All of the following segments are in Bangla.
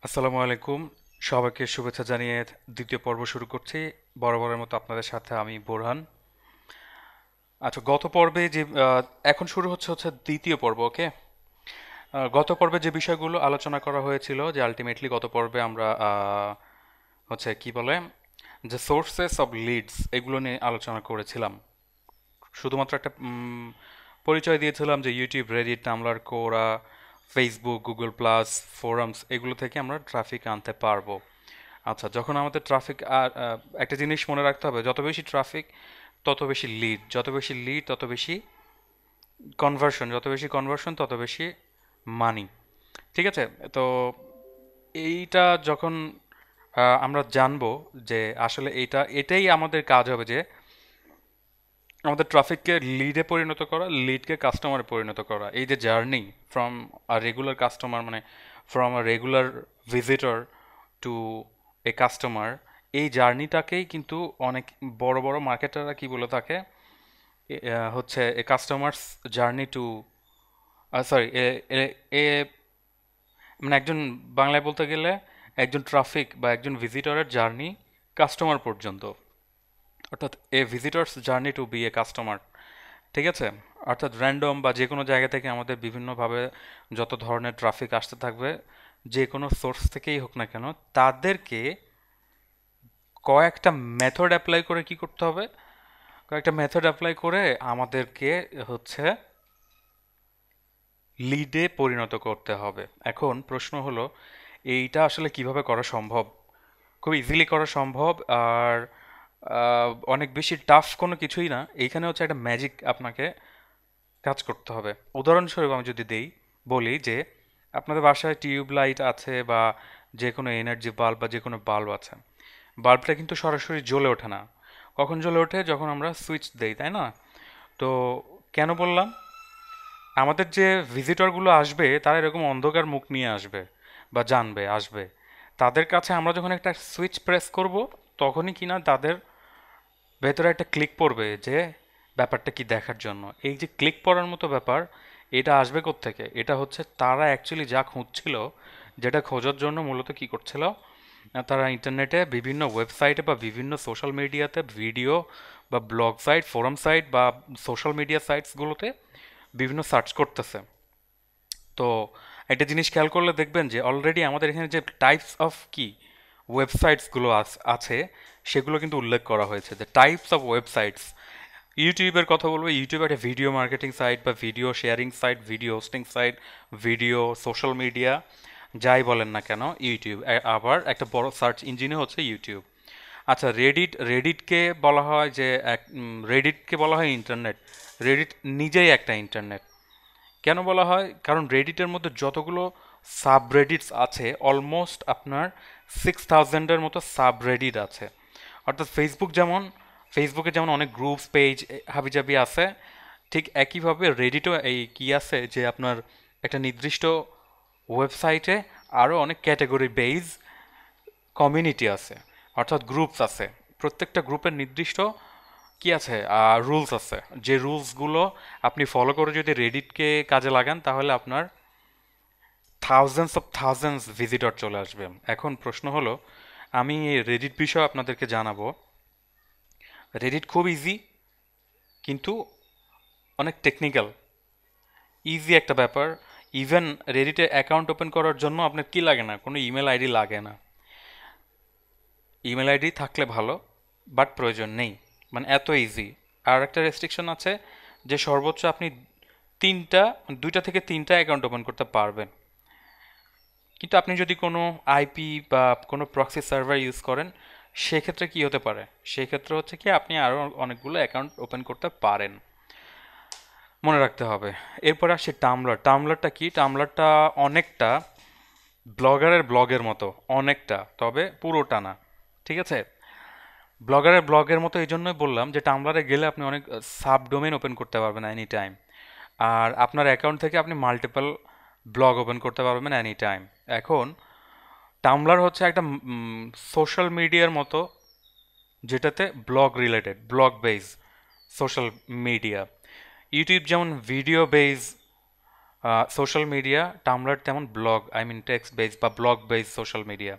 আসসালামু আলাইকুম। সবাইকে শুভেচ্ছা জানিয়ে দ্বিতীয় পর্ব শুরু করছি। বরাবরের মতো আপনাদের সাথে আমি বোরহান। আচ্ছা, গত পর্বে যে এখন শুরু হচ্ছে দ্বিতীয় পর্ব। ওকে, গত পর্বে যে বিষয়গুলো আলোচনা করা হয়েছিল, যে আলটিমেটলি গত পর্বে আমরা হচ্ছে কি বলে, যে সোর্সেস অফ লিডস এগুলো নিয়ে আলোচনা করেছিলাম। শুধুমাত্র একটা পরিচয় দিয়েছিলাম যে ইউটিউব, রেডিট, টামলার, কোরা, ফেসবুক, গুগল প্লাস, ফোরামস এগুলো থেকে আমরা ট্রাফিক আনতে পারবো। আচ্ছা, যখন আমাদের ট্রাফিক, আর একটা জিনিস মনে রাখতে হবে, যত বেশি ট্রাফিক তত বেশি লিড, যত বেশি লিড তত বেশি কনভার্সন, যত বেশি কনভার্সন তত বেশি মানি। ঠিক আছে? তো এইটা যখন আমরা জানবো যে আসলে এটাই আমাদের কাজ হবে, যে আমাদের ট্রাফিককে লিডে পরিণত করা, লিডকে কাস্টমারে পরিণত করা। এই যে journey from a regular customer, মানে from a regular visitor to a customer, এই জার্নিটাকেই কিন্তু অনেক বড় বড় মার্কেটাররা কি বলে থাকে, হচ্ছে এ কাস্টমার্স জার্নি টু, সরি, এ এ মানে একজন, বাংলায় বলতে গেলে একজন ট্রাফিক বা একজন ভিজিটরের জার্নি কাস্টমার পর্যন্ত, অর্থাৎ a visitors journey to be a customer. ঠিক আছে? অর্থাৎ র্যান্ডম বা যে কোনো জায়গা থেকে আমাদের বিভিন্নভাবে যত ধরনের ট্রাফিক আসতে থাকবে, যে কোনো সোর্স থেকেই হোক না কেন, তাদেরকে কয়েকটা মেথড অ্যাপ্লাই করে কি করতে হবে, কয়েকটা মেথড অ্যাপ্লাই করে আমাদেরকে হচ্ছে লিডে পরিণত করতে হবে। এখন প্রশ্ন হলো, এইটা আসলে কিভাবে করা সম্ভব? খুব ইজিলি করা সম্ভব। আর অনেক বেশি টাফ কোনো কিছুই না। এইখানে হচ্ছে একটা ম্যাজিক আপনাকে কাজ করতে হবে। উদাহরণস্বরূপ আমি যদি বলি যে আপনাদের বাসায় টিউব লাইট আছে, বা যে কোনো এনার্জি বাল্ব বা যে কোনো বাল্ব আছে, বাল্বটা কিন্তু সরাসরি জ্বলে ওঠে না। কখন জ্বলে ওঠে? যখন আমরা সুইচ দেই, তাই না? তো কেন বললাম, আমাদের যে ভিজিটরগুলো আসবে তারা এরকম অন্ধকার মুখ নিয়ে আসবে বা জানবে আসবে, তাদের কাছে আমরা যখন একটা সুইচ প্রেস করব, তখনই কিনা তাদের ভেতরে একটা ক্লিক পড়বে যে ব্যাপারটা কি দেখার জন্য। এই যে ক্লিক পড়ার মতো ব্যাপার, এটা আসবে কোত্থেকে? এটা হচ্ছে তারা অ্যাকচুয়ালি যা খুঁজছিল, যেটা খোঁজার জন্য মূলত কি করছিল, তারা ইন্টারনেটে বিভিন্ন ওয়েবসাইটে বা বিভিন্ন সোশ্যাল মিডিয়াতে ভিডিও বা ব্লগ সাইট, ফোরাম সাইট বা সোশ্যাল মিডিয়া সাইটসগুলোতে বিভিন্ন সার্চ করতেছে। তো একটা জিনিস খেয়াল করলে দেখবেন যে অলরেডি আমাদের এখানে যে টাইপস অফ কি ওয়েবসাইটসগুলো আছে, সেগুলো কিন্তু উল্লেখ করা হয়েছে, যে টাইপস অফ ওয়েবসাইটস। ইউটিউবের কথা বলবো, ইউটিউব একটা ভিডিও মার্কেটিং সাইট বা video sharing site, video hosting site, video social media, যাই বলেন না কেন ইউটিউব। আবার একটা বড় সার্চ ইঞ্জিনও হচ্ছে ইউটিউব। আচ্ছা, রেডিটকে বলা হয় যে রেডিটকে বলা হয় ইন্টারনেট। রেডিট নিজেই একটা ইন্টারনেট। কেন বলা হয়? কারণ রেডিটের মধ্যে যতগুলো সাবরেডিটস আছে, অলমোস্ট আপনার 6000-এর মতো সাবরেডিট আছে। অর্থাৎ ফেসবুকে যেমন অনেক গ্রুপস, পেজ, হাবিজাবি আছে, ঠিক একইভাবে রেডিটও এই কি আছে, যে আপনার একটা নির্দিষ্ট ওয়েবসাইটে আরও অনেক ক্যাটাগরি বেজ কমিউনিটি আছে, অর্থাৎ গ্রুপস আছে। প্রত্যেকটা গ্রুপের নির্দিষ্ট কি আছে, রুলস আছে। যে রুলসগুলো আপনি ফলো করে যদি রেডিটকে কাজে লাগান, তাহলে আপনার থাউজেন্ডস ভিজিটর চলে আসবে। এখন প্রশ্ন হলো, আমি রেডিট বিষয়ে আপনাদেরকে জানাবো। রেডিট খুব ইজি, কিন্তু অনেক টেকনিক্যাল। ইজি একটা ব্যাপার। ইভেন রেডিটে অ্যাকাউন্ট ওপেন করার জন্য আপনার কি লাগে না, কোনো ইমেল আইডি লাগে না। ইমেল আইডি থাকলে ভালো, বাট প্রয়োজন নেই, মানে এত ইজি। আর একটা রেস্ট্রিকশন আছে, যে সর্বোচ্চ আপনি দুইটা থেকে তিনটা অ্যাকাউন্ট ওপেন করতে পারবেন। কিন্তু আপনি যদি কোনো আইপি বা কোনো প্রক্সি সার্ভার ইউজ করেন, সেক্ষেত্রে কি হতে পারে? সেক্ষেত্রে হচ্ছে কি, আপনি আরও অনেকগুলো অ্যাকাউন্ট ওপেন করতে পারেন। মনে রাখতে হবে। এরপর আসছে টামলার। টামলারটা কি? টামলারটা অনেকটা ব্লগারের ব্লগের মতো, অনেকটা, তবে পুরোটা না। ঠিক আছে? ব্লগারের ব্লগের মতো এই জন্যই বললাম, যে টামলারে গেলে আপনি অনেক সাবডোমেন ওপেন করতে পারবেন এনি টাইম। আর আপনার অ্যাকাউন্ট থেকে আপনি মাল্টিপল ব্লগ ওপেন করতে পারবেন এনি টাইম। এখন টামলার হচ্ছে একটা সোশ্যাল মিডিয়ার মতো, যেটাতে blog related, blog base social media. YouTube যেমন video base social media, Tumblr তেমন blog, I mean text base বা blog base social media.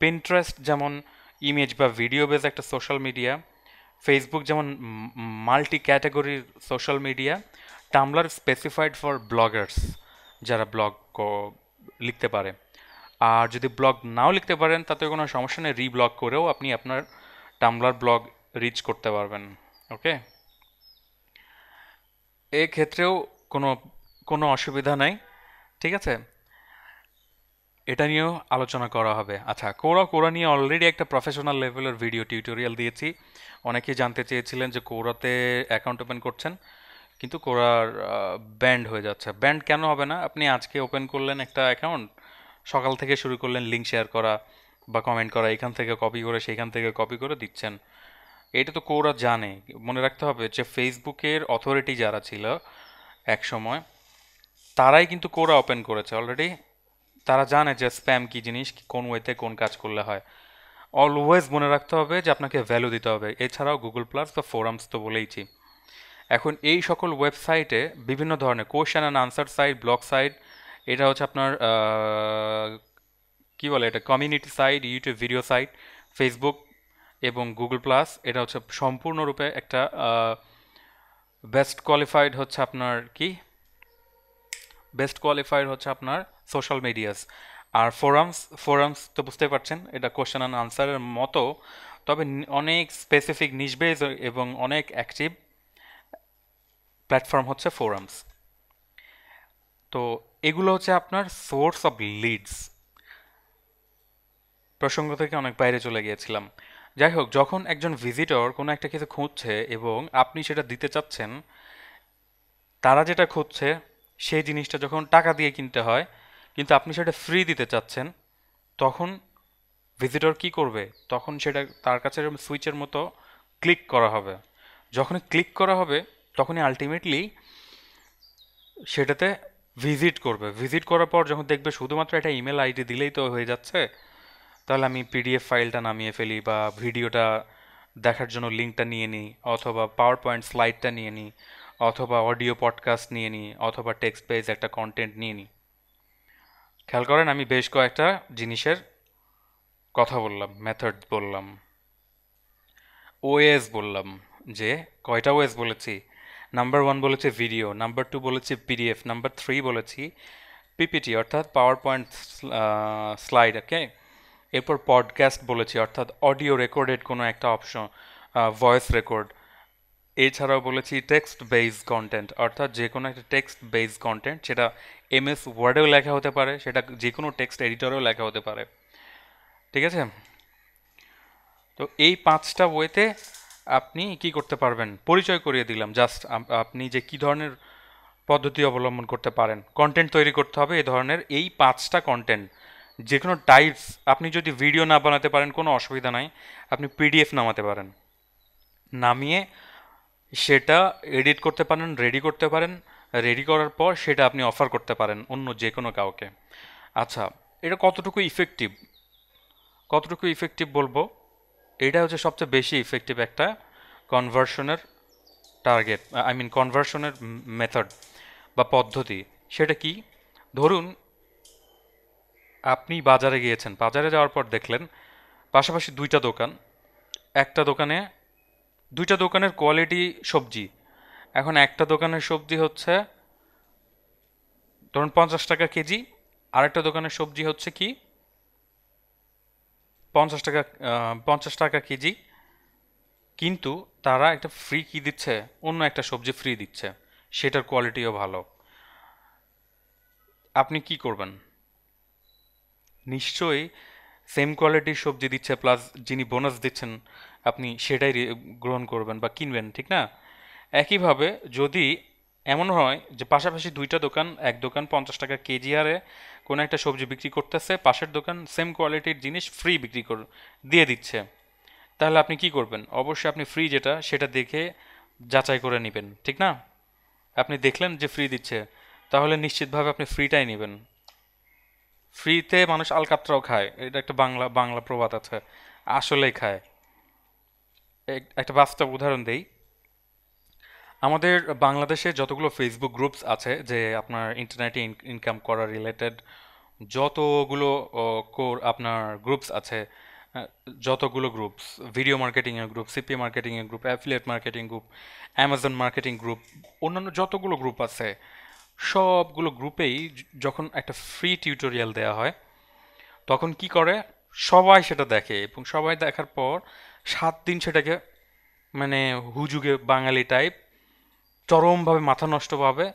Pinterest যেমন ইমেজ বা ভিডিও বেস একটা সোশ্যাল মিডিয়া। ফেসবুক যেমন মাল্টি ক্যাটাগরির social media. Tumblr specified for bloggers, যারা ব্লগ লিখতে পারে। আর যদি ব্লগ নাও লিখতে পারেন তাতে কোনো সমস্যা নেই, রিব্লগ করেও আপনি আপনার টামলার ব্লগ রিচ করতে পারবেন। ওকে, এক্ষেত্রেও কোনো কোনো অসুবিধা নাই। ঠিক আছে, এটা নিয়েও আলোচনা করা হবে। আচ্ছা, কোরা কোরা নিয়ে অলরেডি একটা প্রফেশনাল লেভেলের ভিডিও টিউটোরিয়াল দিয়েছি। অনেকেই জানতে চেয়েছিলেন যে কোরাতে অ্যাকাউন্ট ওপেন করছেন কিন্তু কোরার ব্যান্ড হয়ে যাচ্ছে। ব্যান্ড কেন হবে না? আপনি আজকে ওপেন করলেন একটা অ্যাকাউন্ট, সকাল থেকে শুরু করলেন লিঙ্ক শেয়ার করা বা কমেন্ট করা, এখান থেকে কপি করে সেখান থেকে কপি করে দিচ্ছেন। এটা তো কোরা জানে। মনে রাখতে হবে যে ফেসবুকের অথরিটি যারা ছিল এক সময়, তারাই কিন্তু কোরা ওপেন করেছে অলরেডি। তারা জানে যে স্প্যাম কি জিনিস, কোন ওয়েতে কোন কাজ করলে হয়। অলওয়েজ মনে রাখতে হবে যে আপনাকে ভ্যালু দিতে হবে। এছাড়াও গুগল প্লাস বা ফোরামস তো বলেইছি। এখন এই সকল ওয়েবসাইটে বিভিন্ন ধরনের question and answer site, blog site, এটা হচ্ছে আপনার কি বলে এটা, community site, YouTube video site. Facebook এবং গুগল প্লাস এটা হচ্ছে সম্পূর্ণরূপে একটা বেস্ট কোয়ালিফাইড হচ্ছে আপনার কি, বেস্ট কোয়ালিফাইড হচ্ছে আপনার সোশ্যাল মিডিয়াস। আর ফোরামস, ফোরামস তো বুঝতে পারছেন এটা কোশ্চেন অ্যান্ড আনসারের মতো, তবে অনেক স্পেসিফিক নিশ বেস এবং অনেক অ্যাক্টিভ প্ল্যাটফর্ম হচ্ছে ফোরামস। তো এগুলো হচ্ছে আপনার সোর্স অফ লিডস। প্রসঙ্গ থেকে অনেক বাইরে চলে গিয়েছিলাম। যাই হোক, যখন একজন ভিজিটর কোনো একটা কিছু খুঁজছে এবং আপনি সেটা দিতে চাচ্ছেন, তারা যেটা খুঁজছে সেই জিনিসটা যখন টাকা দিয়ে কিনতে হয় কিন্তু আপনি সেটা ফ্রি দিতে চাচ্ছেন, তখন ভিজিটর কি করবে? তখন সেটা তার কাছে সুইচের মতো ক্লিক করা হবে। যখনই ক্লিক করা হবে তখনই আলটিমেটলি সেটাতে ভিজিট করবে। ভিজিট করার পর যখন দেখবে শুধুমাত্র একটা ইমেল আইডি দিলেই তো হয়ে যাচ্ছে, তাহলে আমি পিডিএফ ফাইলটা নামিয়ে ফেলি বা ভিডিওটা দেখার জন্য লিঙ্কটা নিয়ে নিই, অথবা পাওয়ার পয়েন্ট স্লাইডটা নিয়ে নিই, অথবা অডিও পডকাস্ট নিয়ে নিই, অথবা টেক্সট বেস একটা কন্টেন্ট নিয়ে নিই। খেয়াল করেন আমি বেশ কয়েকটা জিনিসের কথা বললাম, মেথড বললাম, ওএস বললাম। যে কয়টা ওএস বলেছি? নাম্বার ওয়ান বলেছি ভিডিও, নাম্বার টু বলেছি পিডিএফ, নাম্বার থ্রি বলেছি পিপিটি অর্থাৎ পাওয়ার পয়েন্ট স্লাইড। ওকে, এরপর পডকাস্ট বলেছি অর্থাৎ অডিও রেকর্ডেড কোনো একটা অপশন, ভয়েস রেকর্ড। এছাড়াও বলেছি টেক্সট বেস কন্টেন্ট অর্থাৎ যে কোনো একটা টেক্সট বেস কন্টেন্ট, সেটা এমএস ওয়ার্ডেও লেখা হতে পারে, সেটা যে কোনো টেক্সট এডিটরেও লেখা হতে পারে। ঠিক আছে, তো এই পাঁচটা ওয়েতে আপনি কি করতে পারবেন পরিচয় করিয়ে দিলাম। জাস্ট আপনি যে কি ধরনের পদ্ধতি অবলম্বন করতে পারেন, কন্টেন্ট তৈরি করতে হবে এই ধরনের এই পাঁচটা কন্টেন্ট, যে কোনো টাইপস। আপনি যদি ভিডিও না বানাতে পারেন কোনো অসুবিধা নাই, আপনি পিডিএফ নামাতে পারেন, নামিয়ে সেটা এডিট করতে পারেন, রেডি করতে পারেন। রেডি করার পর সেটা আপনি অফার করতে পারেন অন্য যে কোনো কাউকে। আচ্ছা, এটা কতটুকু ইফেক্টিভ, কতটুকু ইফেক্টিভ বলবো, এটা হচ্ছে সবচেয়ে বেশি ইফেক্টিভ একটা কনভার্সনের টার্গেট, আই মিন কনভার্সনের মেথড বা পদ্ধতি। সেটা কি? ধরুন আপনি বাজারে গিয়েছেন, বাজারে যাওয়ার পর দেখলেন পাশাপাশি দুইটা দোকান, একটা দোকানে দুইটা দোকানের কোয়ালিটি সবজি। এখন একটা দোকানের সবজি হচ্ছে ধরুন 50 টাকা কেজি, আরেকটা দোকানের সবজি হচ্ছে কি 50 টাকা, 50 টাকা কেজি, কিন্তু তারা একটা ফ্রি কি দিচ্ছে, অন্য একটা সবজি ফ্রি দিচ্ছে, সেটার কোয়ালিটিও ভালো। আপনি কি করবেন? নিশ্চয়ই সেম কোয়ালিটির সবজি দিচ্ছে প্লাস যিনি বোনাস দিচ্ছেন আপনি সেটাই গ্রহণ করবেন বা কিনবেন, ঠিক না? একইভাবে যদি এমন হয় যে পাশাপাশি দুইটা দোকান, এক দোকান 50 টাকা কেজি হারে কোনো একটা সবজি বিক্রি করতেছে, পাশের দোকান সেম কোয়ালিটির জিনিস ফ্রি বিক্রি দিয়ে দিচ্ছে, তাহলে আপনি কি করবেন? অবশ্যই আপনি ফ্রি যেটা সেটা দেখে যাচাই করে নেবেন, ঠিক না? আপনি দেখলেন যে ফ্রি দিচ্ছে, তাহলে নিশ্চিতভাবে আপনি ফ্রিটাই নেবেন। ফ্রিতে মানুষ আলকাতরাও খায়, এটা একটা বাংলা বাংলা প্রবাদ আছে, আসলেই খায়। একটা বাস্তব উদাহরণ দেই। আমাদের বাংলাদেশে যতগুলো ফেসবুক গ্রুপস আছে যে আপনার ইন্টারনেটে ইনকাম করা রিলেটেড যতগুলো আপনার গ্রুপস আছে, আহ, যতগুলো গ্রুপস, ভিডিও মার্কেটিং এর গ্রুপ, সিপি মার্কেটিং এর group, affiliate marketing group, Amazon marketing group, অন্যান্য যতগুলো গ্রুপ আছে সবগুলো গ্রুপেই যখন একটা ফ্রি টিউটোরিয়াল দেওয়া হয় তখন কি করে, সবাই সেটা দেখে এবং সবাই দেখার পর 7 দিন সেটাকে মানে হুজুগে বাঙালি টাইপ চরমভাবে মাথা নষ্টভাবে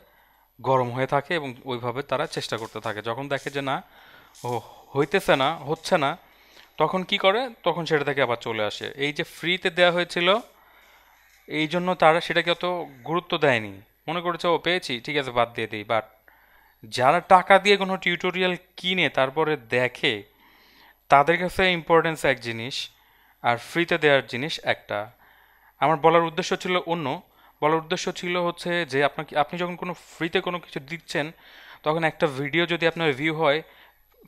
গরম হয়ে থাকে এবং ওইভাবে তারা চেষ্টা করতে থাকে। যখন দেখে যে না, ও হইতেছে না, হচ্ছে না, তখন কি করে, তখন সেটা থেকে আবার চলে আসে। এই যে ফ্রিতে দেওয়া হয়েছিল এই জন্য তারা সেটাকে অত গুরুত্ব দেয়নি, মনে করেছে ও পেয়েছি ঠিক আছে বাদ দিয়ে দিই। বাট যারা টাকা দিয়ে কোনো টিউটোরিয়াল কিনে তারপরে দেখে তাদের কাছে ইম্পর্টেন্স এক জিনিস আর ফ্রিতে দেওয়ার জিনিস একটা। আমার বলার উদ্দেশ্য ছিল অন্য, বলার উদ্দেশ্য ছিল হচ্ছে যে আপনাকে, আপনি যখন কোনো ফ্রিতে কোনো কিছু দিচ্ছেন তখন একটা ভিডিও যদি আপনার ভিউ হয়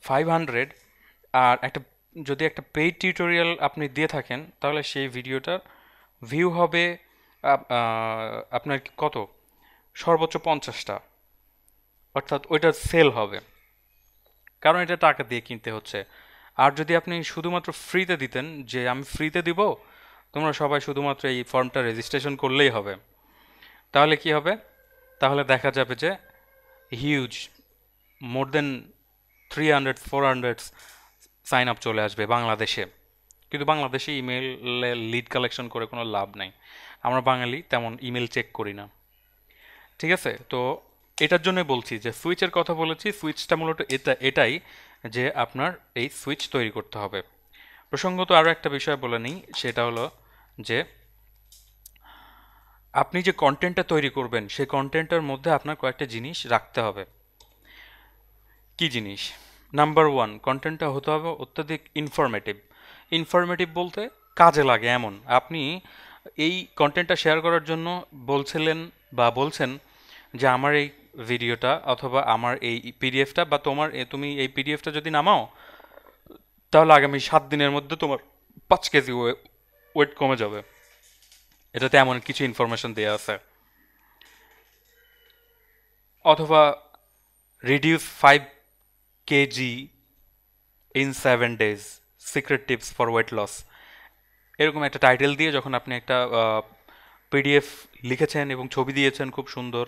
500, আর একটা যদি একটা পেইড টিউটোরিয়াল আপনি দিয়ে থাকেন তাহলে সেই ভিডিওটার ভিউ হবে আপনার কত, সর্বোচ্চ 50টা, অর্থাৎ ওইটা সেল হবে, কারণ এটা টাকা দিয়ে কিনতে হচ্ছে। আর যদি আপনি শুধুমাত্র ফ্রিতে দিতেন যে আমি ফ্রিতে দিব, তোমরা সবাই শুধুমাত্র এই ফর্মটা রেজিস্ট্রেশন করলেই হবে, তাহলে কি হবে, তাহলে দেখা যাবে যে হিউজ, মোর দেন 300-400 সাইন আপ চলে আসবে বাংলাদেশে। কিন্তু বাংলাদেশে ইমেলে লিড কালেকশন করে কোনো লাভ নাই, আমরা বাঙালি তেমন ইমেল চেক করি না। ঠিক আছে, তো এটার জন্য বলছি যে সুইচের কথা বলেছি, সুইচটা মূলত এটাই যে আপনার এই সুইচ তৈরি করতে হবে। প্রসঙ্গত আরও একটা বিষয় বলে নিই, সেটা হলো যে আপনি যে কন্টেন্টটা তৈরি করবেন সেই কন্টেন্টের মধ্যে আপনার কয়েকটা জিনিস রাখতে হবে। কি জিনিস? নাম্বার ওয়ান, কন্টেন্টটা হতে হবে অত্যাধিক ইনফরমেটিভ। ইনফরমেটিভ বলতে কাজে লাগে এমন। আপনি এই কন্টেন্টটা শেয়ার করার জন্য বলছিলেন বা বলছেন যে আমার এই ভিডিওটা অথবা আমার এই পিডিএফটা বা তুমি এই পিডিএফটা যদি নামাও তাহলে আগামী 7 দিনের মধ্যে তোমার 5 কেজি ওয়েট কমে যাবে। এটাতে এমন কিছু ইনফরমেশন দেওয়া আছে। অথবা reduce 5 KG in 7 days, secret tips for weight loss, এরকম একটা টাইটেল দিয়ে যখন আপনি একটা পিডিএফ লিখেছেন এবং ছবি দিয়েছেন খুব সুন্দর,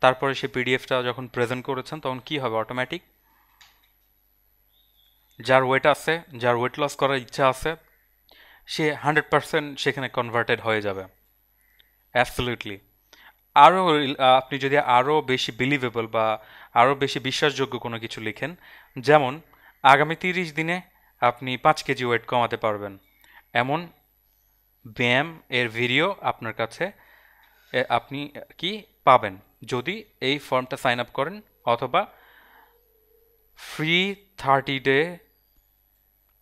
তারপরে সেই পিডিএফটা যখন প্রেজেন্ট করেছেন তখন কি হবে, অটোমেটিক যার ওয়েট আছে, যার ওয়েট লস করার ইচ্ছা আছে, সে 100% সেখানে কনভার্টেড হয়ে যাবে। অ্যাবসলিউটলি। আরও আপনি যদি আরও বেশি বিলিভেবল বা আরও বেশি বিশ্বাসযোগ্য কোনো কিছু লিখেন, যেমন আগামী 30 দিনে আপনি 5 কেজি ওয়েট কমাতে পারবেন, এমন ব্যায়াম এর ভিডিও আপনার কাছে আপনি কি পাবেন যদি এই ফর্মটা সাইন আপ করেন, অথবা free 30 day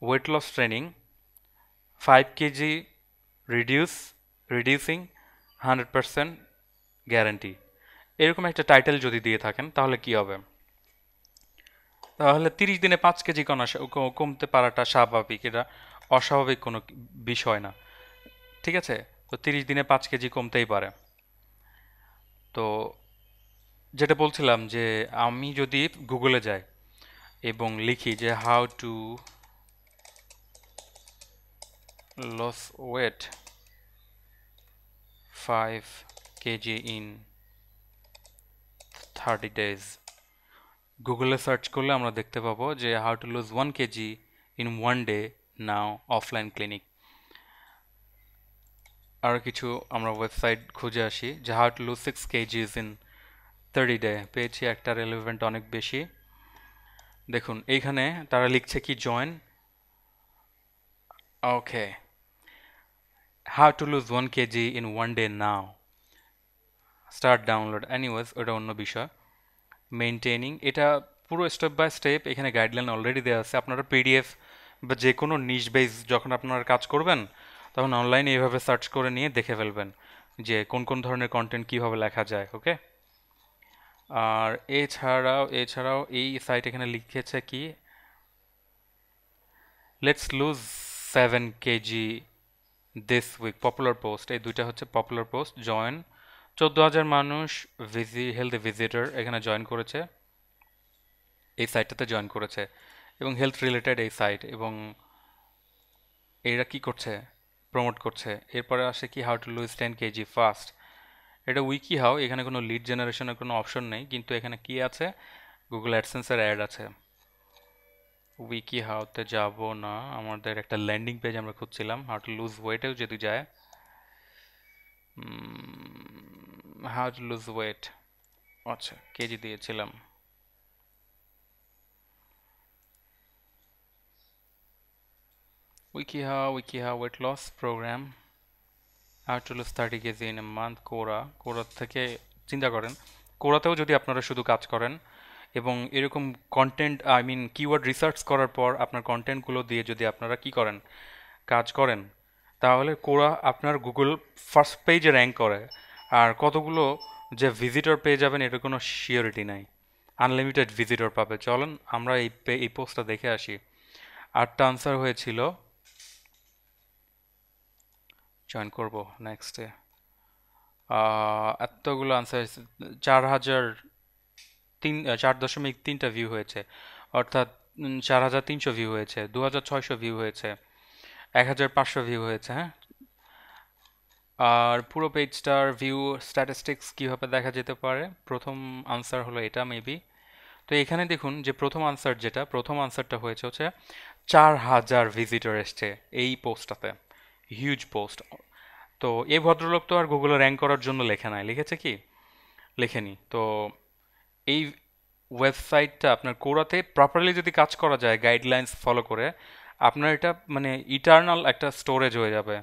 weight loss training, 5 KG reducing 100% guarantee, এরকম একটা টাইটেল যদি দিয়ে থাকেন তাহলে কি হবে, তাহলে 30 দিনে 5 কেজি কমতে পারাটা স্বাভাবিক, এটা অস্বাভাবিক কোনো বিষয় না। ঠিক আছে, তো 30 দিনে 5 কেজি কমতেই পারে। তো যেটা বলছিলাম যে আমি যদি গুগলে যাই এবং লিখি যে how to loss weight 5 KG in 30 days, গুগলে সার্চ করলে আমরা দেখতে পাবো যে how to lose 1 KG in 1 day now offline clinic. আরও কিছু আমরা ওয়েবসাইট খুঁজে আসি যে how to lose 6 KGs in 30 day, পেয়েছি একটা রেলেভেন্ট অনেক বেশি। দেখুন এইখানে তারা লিখছে কি, join, okay, how to lose 1 KG in 1 day now, start download, anyways ওটা অন্য বিষয়। মেনটেনিং, এটা পুরো স্টেপ বাই স্টেপ এখানে গাইডলাইন অলরেডি দেওয়া আছে। আপনারা পিডিএফ বা যে কোনো নিশ বেস যখন আপনারা কাজ করবেন তখন অনলাইনে এইভাবে সার্চ করে নিয়ে দেখে ফেলবেন যে কোন কোন ধরনের কন্টেন্ট কীভাবে লেখা যায়। ওকে, আর এছাড়াও এই সাইট এখানে লিখেছে কি, let's lose 7 KG this week, popular post, এই দুইটা হচ্ছে পপুলার পোস্ট, জয়েন 14,000 মানুষ হেলথ ভিজিটর এখানে জয়েন করেছে, এই সাইটটাতে জয়েন করেছে, এবং হেলথ রিলেটেড এই সাইট, এবং এরা কি করছে, প্রমোট করছে। এরপরে আসে কি, how to loose 10 KG fast. এটা উইকি হাউ, এখানে কোনো লিড জেনারেশনের কোনো অপশন নেই, কিন্তু এখানে কি আছে, গুগল অ্যাডসেন্সের অ্যাড আছে। উইকি হাউতে যাব না, আমাদের একটা ল্যান্ডিং পেজ আমরা খুঁজছিলাম, হাউ টু লুজ ওয়েটেও যদি যায়, হাউ টু লুজ ওয়েট, আচ্ছা কেজি দিয়েছিলাম। Wiki how weight loss program, how to lose 30 KG in a month. Quora থেকে চিন্তা করেন, কোরাতেও যদি আপনারা শুধু কাজ করেন এবং এরকম content, I mean keyword research করার পর আপনার কন্টেন্টগুলো দিয়ে যদি আপনারা কি করেন, কাজ করেন, তাহলে কোরা আপনার গুগল ফার্স্ট পেজে র্যাঙ্ক করে। আর কতগুলো যে ভিজিটর পেয়ে যাবেন এটার কোনো শিওরিটি নাই, আনলিমিটেড ভিজিটর পাবে। চলেন আমরা এই পোস্টটা দেখে আসি। 8টা আনসার হয়েছিল, জয়েন করব নেক্সটে। এতগুলো আনসার, 4,000, 4.3টা ভিউ হয়েছে, অর্থাৎ 4,300 ভিউ হয়েছে, 2,600 ভিউ হয়েছে, 1,500 ভিউ হয়েছে, হ্যাঁ। আর পুরো পেজটার ভিউ স্ট্যাটিস্টিক্স কিভাবে দেখা যেতে পারে, প্রথম আনসার হলো এটা মেবি। তো এখানে দেখুন যে প্রথম আনসারটা হয়েছে হচ্ছে 4,000 ভিজিটর এসছে এই পোস্টটাতে, হিউজ পোস্ট। তো এই ভদ্রলোক তো আর গুগলে র্যাঙ্ক করার জন্য লেখে নাই, লিখেছে কি, লেখেনি তো। এই ওয়েবসাইটটা আপনার কোরাতে প্রপারলি যদি কাজ করা যায় গাইডলাইন্স ফলো করে, আপনার এটা মানে ইটার্নাল একটা স্টোরেজ হয়ে যাবে।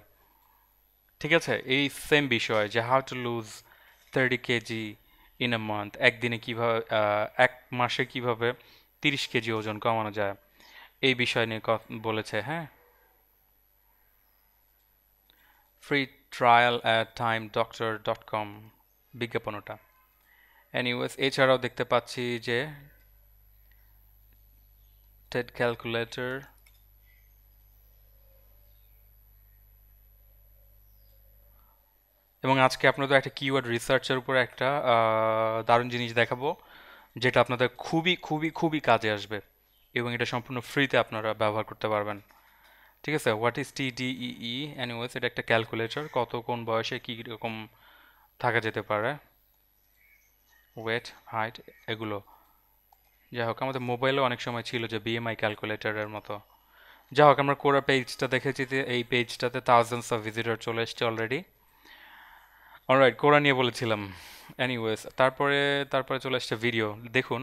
ঠিক আছে, এই সেম বিষয় যে how to lose 30 KG in a month, একদিনে কিভাবে, এক মাসে কিভাবে 30 কেজি ওজন কমানো যায়, এই বিষয় নিয়ে বলেছে, হ্যাঁ। ফ্রি ট্রায়াল অ্যাট টাইম ডক্টর.com বিজ্ঞাপন ওটা। এনিওয়েজ, এছাড়াও দেখতে পাচ্ছি যে টেড ক্যালকুলেটর, এবং আজকে আপনাদের একটা কিওয়ার্ড রিসার্চের উপর একটা দারুণ জিনিস দেখাবো, যেটা আপনাদের খুবই খুবই খুবই কাজে আসবে, এবং এটা সম্পূর্ণ ফ্রিতে আপনারা ব্যবহার করতে পারবেন। ঠিক আছে, হোয়াট ইজ TDEE, এনিওয়েজ এটা একটা ক্যালকুলেটর, কত কোন বয়সে কী রকম থাকা যেতে পারে, ওয়েট, হাইট, এগুলো। যাই হোক, আমাদের মোবাইলেও অনেক সময় ছিল যে BMI ক্যালকুলেটরের মতো। যাই হোক, আমরা কোরা পেজটা দেখেছি যে এই পেজটাতে থাউজেন্ডস অফ ভিজিটর চলে এসছে অলরেডি। অলরাইট, কোরা নিয়ে বলেছিলাম। এনিওয়েজ, তারপরে তারপরে চলে আসছে ভিডিও। দেখুন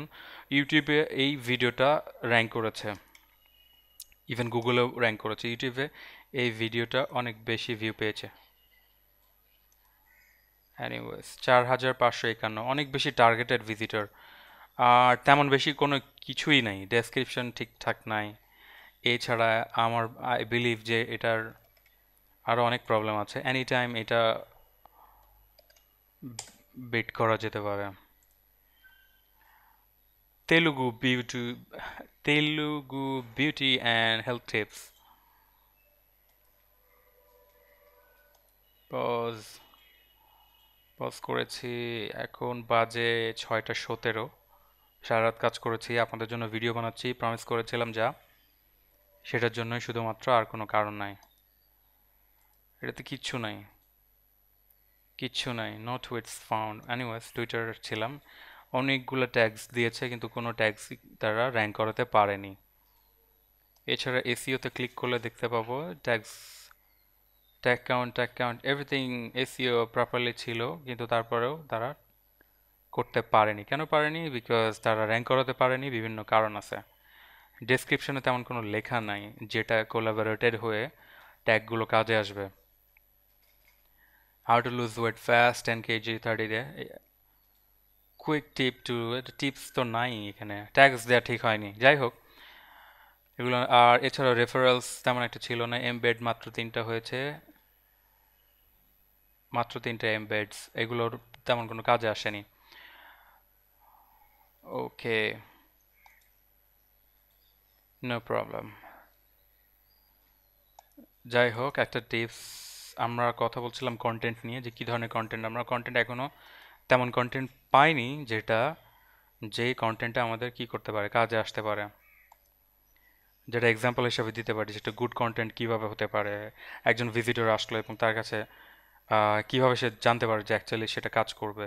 ইউটিউবে এই ভিডিওটা র্যাঙ্ক করেছে, ইভেন গুগলেও র্যাঙ্ক করেছে। ইউটিউবে এই ভিডিওটা অনেক বেশি ভিউ পেয়েছে। এনিওয়েজ, 4,551, অনেক বেশি টার্গেটেড ভিজিটর। আর তেমন বেশি কোনো কিছুই নাই, ডেসক্রিপশন ঠিকঠাক নাই। এছাড়া আমার আই বিলিভ যে এটার আরও অনেক প্রবলেম আছে, এনি টাইম এটা বিট করা যেতে পারে। Telugu beauty, Telugu beauty and health tips. Pause pause করেছি, এখন বাজে 6টা 17। সারা রাত কাজ করেছি, আপনাদের জন্য ভিডিও বানাচ্ছি, প্রমিস করেছিলাম যা, সেটার জন্যই শুধুমাত্র, আর কোনো কারণ নাই। এটাতে কিচ্ছু নাই, কিচ্ছু নাই, no tweets found. Anyways, Twitter ছিলাম, অনেকগুলো ট্যাগস দিয়েছে কিন্তু কোনো ট্যাগস তারা র্যাঙ্ক করাতে পারেনি। এছাড়া এসইওতে ক্লিক করলে দেখতে পাবো tags, tag count everything SEO properly ছিল, কিন্তু তারপরেও তারা করতে পারেনি। কেন পারেনি? বিকজ তারা র্যাঙ্ক করাতে পারেনি, বিভিন্ন কারণ আছে। ডেসক্রিপশনে তেমন কোনো লেখা নাই যেটা কোলাবোরেটেড হয়ে ট্যাগগুলো কাজে আসবে। How to lose weight fast 10 KG 30 day, quick tip two, tips তো নাই এখানে, ট্যাগস দেওয়া ঠিক হয়নি। যাই হোক, এগুলো। আর এছাড়াও রেফারেলস তেমন একটা ছিল না, এমবেড মাত্র 3টা হয়েছে, মাত্র 3টা এমবেডস, এগুলোর তেমন কোনো কাজে আসেনি। ওকে, নো প্রবলেম। যাই হোক, একটা টিপস আমরা কথা বলছিলাম কন্টেন্ট নিয়ে, যে কি ধরনের কন্টেন্ট। আমরা কন্টেন্ট এখনো তেমন কন্টেন্ট পাইনি যে কন্টেন্টটা আমাদের কি করতে পারে, কাজে আসতে পারে, যেটা এক্সাম্পল হিসেবে দিতে পারি যেটা গুড কন্টেন্ট কিভাবে হতে পারে। একজন ভিজিটর আসলো এবং তার কাছে কিভাবে সে জানতে পারে যে অ্যাকচুয়ালি সেটা কাজ করবে।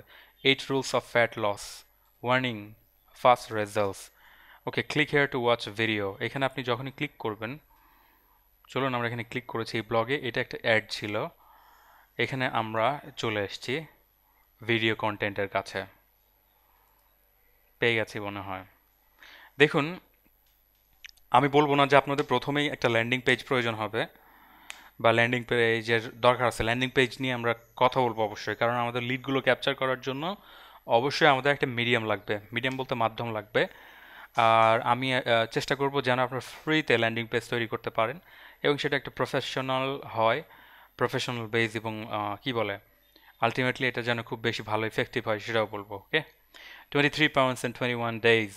8 rules of fat loss, warning, fast results. Okay, click here to watch video. এখানে আপনি যখনই ক্লিক করবেন, চলুন আমরা এখানে ক্লিক করেছি এই ব্লগে, এটা একটা অ্যাড ছিল। এখানে আমরা চলে এসেছি ভিডিও কন্টেন্টের কাছে, পেয়ে গেছি মনে হয়। দেখুন, আমি বলবো না যে আপনাদের প্রথমেই একটা ল্যান্ডিং পেজ প্রয়োজন হবে বা ল্যান্ডিং পেজের দরকার আছে। ল্যান্ডিং পেজ নিয়ে আমরা কথা বলবো অবশ্যই, কারণ আমাদের লিডগুলো ক্যাপচার করার জন্য অবশ্যই আমাদের একটা মিডিয়াম লাগবে, মিডিয়াম বলতে মাধ্যম লাগবে। আর আমি চেষ্টা করব যেন আপনার ফ্রিতে ল্যান্ডিং পেজ তৈরি করতে পারেন এবং সেটা একটা প্রফেশনাল হয়, প্রফেশনাল বেজ, এবং কি বলে, আলটিমেটলি এটা যেন খুব বেশি ভালো ইফেক্টিভ হয় সেটাও বলবো। ওকে, 23 pounds in 21 days,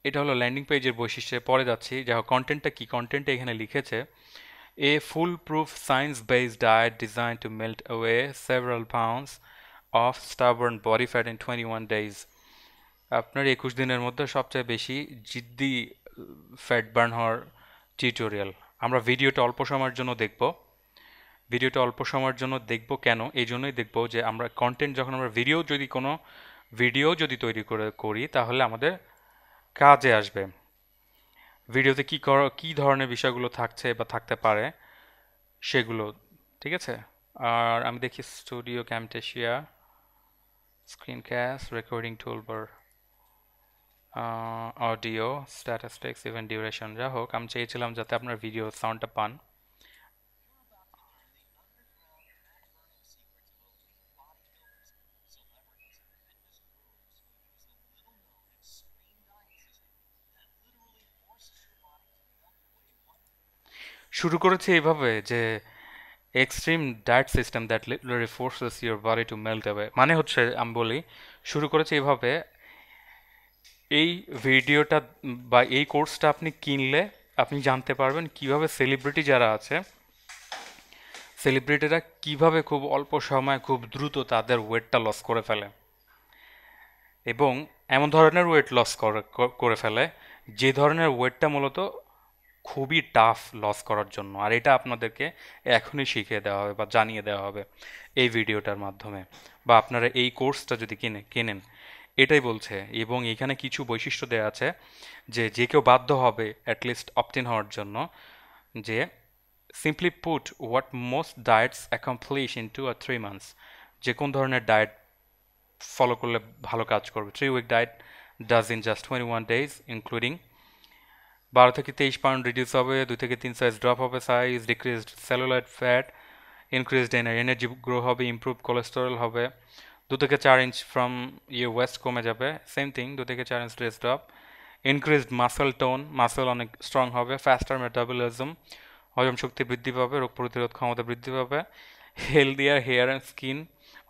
এটা হলো ল্যান্ডিং পেজের বৈশিষ্ট্যে। পরে যাচ্ছি, যা কন্টেন্টটা কি, কন্টেন্টে এখানে লিখেছে a full proof science based diet design to melt away several pounds of stubborn body fat in 21 days। আপনার 21 দিনের মধ্যে সবচেয়ে বেশি জিদ্দি ফ্যাট বার্ন হওয়ার টিউটোরিয়াল। আমরা ভিডিওটা অল্প সময়ের জন্য দেখব। ভিডিওটা অল্প সময়ের জন্য দেখব কেন? এই জন্যই দেখব যে আমরা কন্টেন্ট যখন আমরা কোনো ভিডিও যদি তৈরি করি তাহলে আমাদের কাজে আসবে। ভিডিওতে কি ধরনের বিষয়গুলো থাকছে বা থাকতে পারে সেগুলো, ঠিক আছে। আর আমি দেখি studio Camtasia, screen cast, recording toolbar, audio, statistics, event duration. যা হোক, আমি চেয়েছিলাম যাতে আপনার ভিডিও সাউন্ডটা পান। শুরু করেছি এইভাবে যে extreme diet system that literally forces your body to melt away, মানে হচ্ছে, আমি বলি, শুরু করেছি এইভাবে, এই ভিডিওটা বা এই কোর্সটা আপনি কিনলে আপনি জানতে পারবেন কিভাবে সেলিব্রিটি যারা আছে, সেলিব্রিটিরা কিভাবে খুব অল্প সময়ে খুব দ্রুত তাদের ওয়েটটা লস করে ফেলে, এবং এমন ধরনের ওয়েট লস করে ফেলে যে ধরনের ওয়েটটা মূলত খুবই টাফ লস করার জন্য। আর এটা আপনাদেরকে এখনই শিখিয়ে দেওয়া হবে বা জানিয়ে দেওয়া হবে এই ভিডিওটার মাধ্যমে, বা আপনারা এই কোর্সটা যদি কেনেন, এটাই বলছে। এবং এখানে কিছু বৈশিষ্ট্য দেওয়া আছে যে কেউ বাধ্য হবে অ্যাটলিস্ট অপটিন হওয়ার জন্য, যে simply put what most diets accomplish in 2 or 3 months, যে কোন ধরনের ডায়েট ফলো করলে ভালো কাজ করবে। 3 week diet does in just 21 days, including 12 থেকে 23 পাউন্ড রিডিউস হবে, 2 থেকে 3 সাইজ ড্রপ হবে, size decreased cellulite fat, increased energy grow হবে, ইমপ্রুভ কোলেস্টেরল হবে, 2 থেকে 4 ইঞ্চ ফ্রম ইয়ে ওয়েস্ট কমে যাবে, সেম থিং 2 থেকে 4 inch dress drop, increased muscle tone, muscle অনেক স্ট্রং হবে, ফাস্টার মেটাবলিজম, হজম শক্তি বৃদ্ধি পাবে, রোগ প্রতিরোধ ক্ষমতা বৃদ্ধি পাবে, হেলদিয়ার হেয়ার অ্যান্ড স্কিন,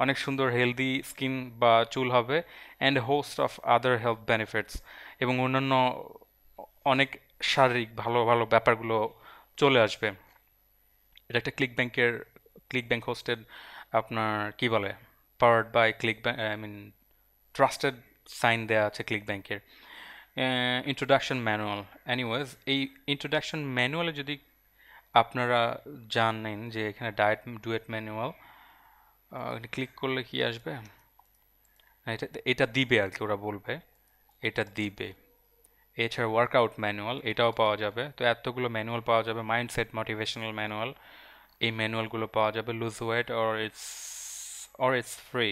অনেক সুন্দর হেলদি স্কিন বা চুল হবে, and host of other health benefits, এবং অন্যান্য অনেক শারীরিক ভালো ভালো ব্যাপারগুলো চলে আসবে। এটা একটা ক্লিক ব্যাংক হোস্টেড, আপনার কি বলে, powered by click bank, I mean trusted sign দেওয়া আছে ক্লিক ব্যাংকের। ইন্ট্রোডাকশন ম্যানুয়াল, এনিওয়েজ এই ইন্ট্রোডাকশন ম্যানুয়ালে যদি আপনারা জানেন যে এখানে ডুয়েট ম্যানুয়াল, ক্লিক করলে কি আসবে, এটা দিবে আর কি, ওরা বলবে এটা দিবে। এছাড়া ওয়ার্কআউট ম্যানুয়াল, এটাও পাওয়া যাবে। তো এতগুলো ম্যানুয়াল পাওয়া যাবে। মাইন্ডসেট মোটিভেশনাল ম্যানুয়াল, এই ম্যানুয়ালগুলো পাওয়া যাবে। Lose weight or it's free.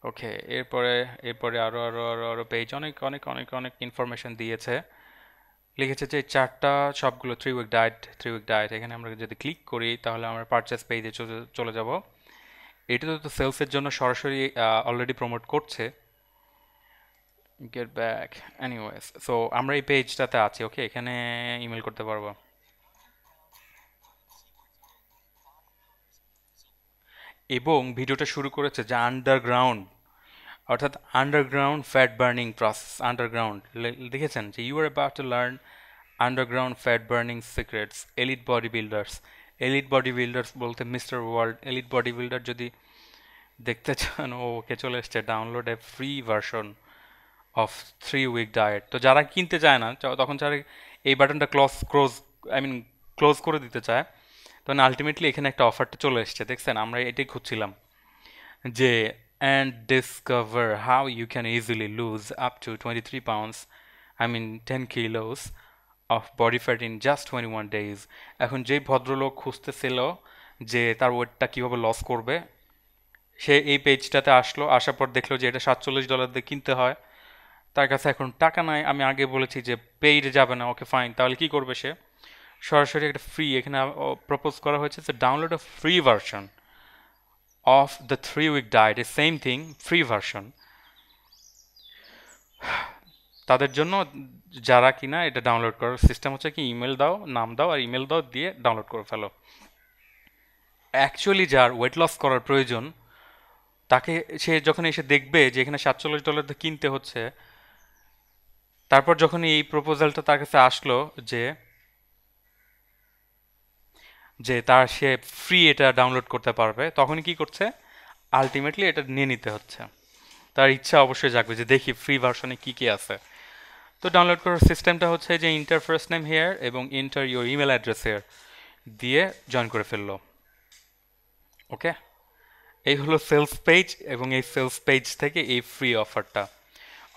Okay, এরপরে এরপরে আরও আরও আরও আরও পেজ, অনেক অনেক অনেক অনেক ইনফরমেশন দিয়েছে। লিখেছে যে চারটা, সবগুলো 3 week ডায়েট। এখানে আমরা যদি ক্লিক করি তাহলে আমরা পারচেস পেজে চলে যাব। এটা তো সেলসের জন্য সরাসরি অলরেডি প্রমোট করছে। গেট ব্যাক, এনিওয়েজ, সো আমরা এই পেজটাতে আছি। ওকে, এখানে ইমেল করতে পারবো। এবং ভিডিওটা শুরু করেছে যে আন্ডারগ্রাউন্ড, অর্থাৎ underground fat burning process. Underground দেখেছেন যে you are about to learn underground fat burning secrets, elite body builders elite body builder বলতে mister world. Elite body builder যদি দেখতে চান, ওকে চলে এসছে download a free version of 3 week diet. তো যারা কিনতে চায় না, তখন যারা এই বাটনটা ক্লোজ করে দিতে চায়, তখন আলটিমেটলি এখানে একটা অফারটা চলে এসছে, দেখছেন? আমরা এটাই খুঁজছিলাম যে and discover how you can easily lose up to 23 pounds, 10 kilos of body fat in just 21 days। এখন যেই ভদ্রলোক খুঁজতেছিল যে তার ওয়েটটা কীভাবে লস করবে, সে এই পেজটাতে আসলো, আসার পর দেখলো যে এটা $47 দিয়ে কিনতে হয়, তার কাছে এখন টাকা নাই। আমি আগে বলেছি যে পেইডে যাবে না, ওকে ফাইন। তাহলে কি করবে সে? সরাসরি একটা ফ্রি এখানে প্রপোজ করা হয়েছে যে download a free version of the 3 week diet, a same thing, free version তাদের জন্য যারা কিনা এটা ডাউনলোড করার সিস্টেম হচ্ছে কি, ইমেল দাও, নাম দাও আর ইমেল দাও, দিয়ে ডাউনলোড করে ফেলো। অ্যাকচুয়ালি যার ওয়েট লস করার প্রয়োজন, তাকে সে যখন এসে দেখবে যে এখানে $47 দিয়ে কিনতে হচ্ছে, তারপর যখন এই প্রপোজালটা তার কাছে আসলো যে যে তার সে ফ্রি এটা ডাউনলোড করতে পারবে, তখন কি করছে? আলটিমেটলি এটা নিয়ে নিতে হচ্ছে। তার ইচ্ছা অবশ্যই জাগবে যে দেখি ফ্রি ভার্সনে কি কি আছে। তো ডাউনলোড করার সিস্টেমটা হচ্ছে যে ইন্টার ফার্স্ট নেম হেয়ার এবং enter your email address here দিয়ে জয়েন করে ফেললো। ওকে, এই হলো সেলস পেজ, এবং এই সেলস পেজ থেকে এই ফ্রি অফারটা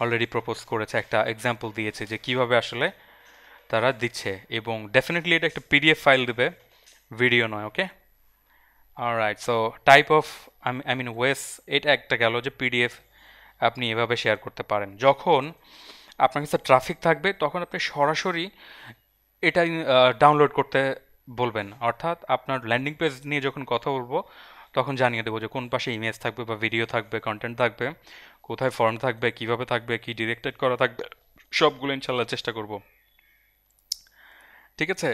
অলরেডি প্রপোজ করেছে, একটা এক্সাম্পল দিয়েছে যে কিভাবে আসলে তারা দিচ্ছে, এবং ডেফিনেটলি এটা একটা পিডিএফ ফাইল দেবে, ভিডিও নয়। ওকে, অলরাইট। সো টাইপ অফ ওয়েস, এটা একটা গেল যে পিডিএফ আপনি এভাবে শেয়ার করতে পারেন। যখন আপনার কাছে ট্রাফিক থাকবে তখন আপনি সরাসরি এটা ডাউনলোড করতে বলবেন, অর্থাৎ আপনার ল্যান্ডিং পেজ নিয়ে যখন কথা বলবো তখন জানিয়ে দেবো যে কোন পাশে ইমেজ থাকবে বা ভিডিও থাকবে, কন্টেন্ট থাকবে, কোথায় ফর্ম থাকবে, কিভাবে থাকবে, কি ডিরেক্টেড করা থাকবে, সবগুলো ইনশাল্লাহ চেষ্টা করব। ঠিক আছে,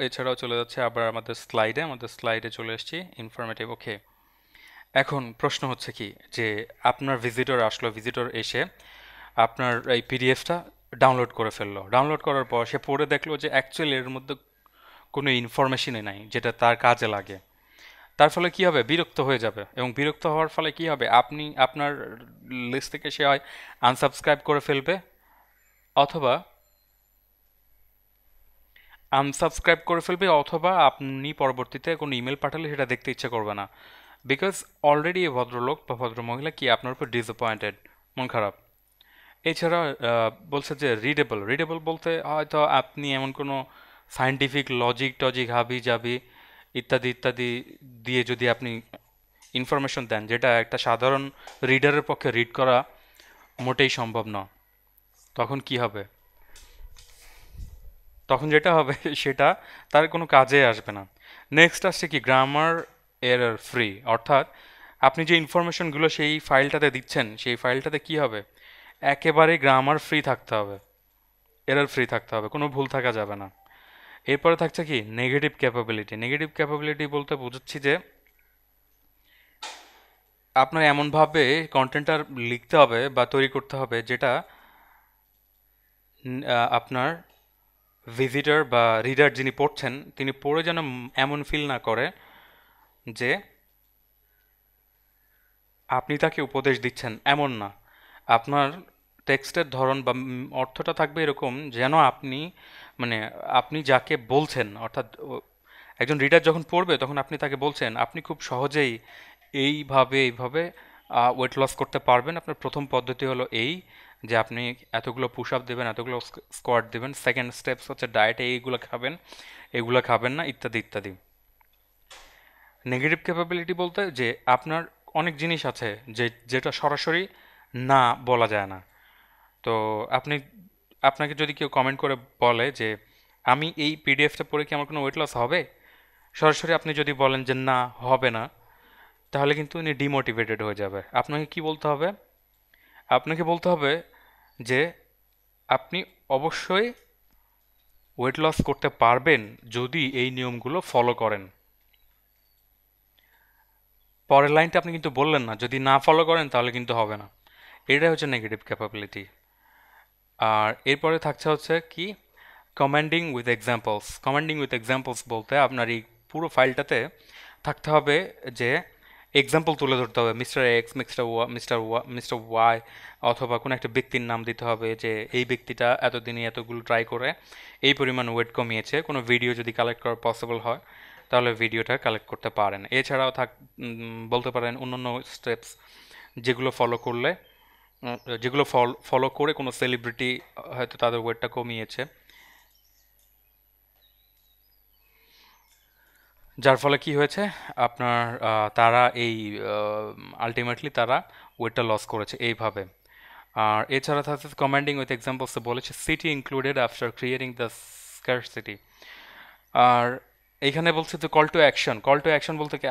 এছাড়াও চলে যাচ্ছে আবার আমাদের স্লাইডে চলে এসেছি, ইনফরমেটিভ। ওকে, এখন প্রশ্ন হচ্ছে কি যে আপনার ভিজিটর এসে আপনার এই পিডিএফটা ডাউনলোড করে ফেললো। ডাউনলোড করার পর সে পড়ে দেখলো যে অ্যাকচুয়ালি এর মধ্যে কোনো ইনফরমেশনই নাই যেটা তার কাজে লাগে। তার ফলে কি হবে? বিরক্ত হয়ে যাবে, এবং বিরক্ত হওয়ার ফলে কি হবে? আপনি আপনার লিস্ট থেকে সে হয় আনসাবস্ক্রাইব করে ফেলবে, অথবা অথবা আপনি পরবর্তীতে কোনো ইমেল পাঠালে সেটা দেখতে ইচ্ছে করবে না, বিকজ অলরেডি এই ভদ্রলোক বা ভদ্রমহিলা কি আপনার উপর ডিসঅ্যাপয়েন্টেড, মন খারাপ। এছাড়া বলছে যে রিডেবল বলতে হয়তো আপনি এমন কোনো সায়েন্টিফিক লজিক টজিক হাবি জাবি ইত্যাদি ইত্যাদি দিয়ে যদি আপনি ইনফরমেশন দেন যেটা একটা সাধারণ রিডারের পক্ষে রিড করা মোটেই সম্ভব না, তখন কি হবে? তখন যেটা হবে সেটা তার কোনো কাজে আসবে না। নেক্সট আসছে কি, গ্রামার এরর ফ্রি, অর্থাৎ আপনি যে ইনফরমেশনগুলো সেই ফাইলটাতে দিচ্ছেন, সেই ফাইলটাতে কি হবে? একেবারে গ্রামার ফ্রি থাকতে হবে, এরর ফ্রি থাকতে হবে, কোনো ভুল থাকা যাবে না। এরপরে থাকছে কি, নেগেটিভ ক্যাপাবিলিটি বলতে বোঝাচ্ছি যে আপনার এমনভাবে কন্টেন্টটা লিখতে হবে বা তৈরি করতে হবে যেটা আপনার ভিজিটর বা রিডার যিনি পড়ছেন তিনি পড়ে যেন এমন ফিল না করে যে আপনি তাকে উপদেশ দিচ্ছেন, এমন না। আপনার টেক্সটের ধরন বা অর্থটা থাকবে এরকম যেন মানে আপনি যাকে বলছেন, অর্থাৎ একজন রিডার যখন পড়বে তখন আপনি তাকে বলছেন আপনি খুব সহজেই এইভাবে ওয়েট লস করতে পারবেন। আপনার প্রথম পদ্ধতি হলো এই যে আপনি এতগুলো পুশ আপ দেবেন, এতগুলো স্কোয়াট দেবেন। সেকেন্ড স্টেপস হচ্ছে ডায়েটে এইগুলো খাবেন, এগুলো খাবেন না, ইত্যাদি ইত্যাদি। নেগেটিভ ক্যাপাবিলিটি বলতে যে আপনার অনেক জিনিস আছে যেটা সরাসরি না বলা যায় না। তো আপনাকে যদি কেউ কমেন্ট করে বলে যে আমি এই পিডিএফটা পড়ে কি আমার কোনো ওয়েট লস হবে, সরাসরি আপনি যদি বলেন যে না, হবে না, তাহলে কিন্তু উনি ডিমোটিভেটেড হয়ে যাবে। আপনাকে কি বলতে হবে? আপনাকে বলতে হবে যে আপনি অবশ্যই ওয়েট লস করতে পারবেন যদি এই নিয়মগুলো ফলো করেন। পরের লাইনটা আপনি কিন্তু বললেন না, যদি না ফলো করেন তাহলে কিন্তু হবে না। এটাই হচ্ছে নেগেটিভ ক্যাপাবিলিটি। আর এরপরে থাকছে হচ্ছে কি, কমান্ডিং উইথ এক্সাম্পলস বলতে আপনার এই পুরো ফাইলটাতে থাকতে হবে যে এক্সাম্পল তুলে ধরতে হবে, মিস্টার এক্স, মিস্টার ওয়াই, অথবা কোনো একটা ব্যক্তির নাম দিতে হবে যে এই ব্যক্তিটা এতদিনে এতগুলো ট্রাই করে এই পরিমাণ ওয়েট কমিয়েছে। কোনো ভিডিও যদি কালেক্ট করা পসিবল হয় তাহলে ভিডিওটা কালেক্ট করতে পারেন। এছাড়াও বলতে পারেন অন্যান্য স্টেপস যেগুলো ফলো করলে যেগুলো ফলো করে কোনো সেলিব্রিটি হয়তো তাদের ওয়েটটা কমিয়েছে, যার ফলে কি হয়েছে আপনার তারা এই আলটিমেটলি তারা ওয়েটটা লস করেছে এইভাবে। আর এছাড়া থাকছে কমান্ডিং উইথ এক্সাম্পলসে বলেছে city included after creating the scarcity. আর এইখানে বলছে যে কল টু অ্যাকশন বলতে কি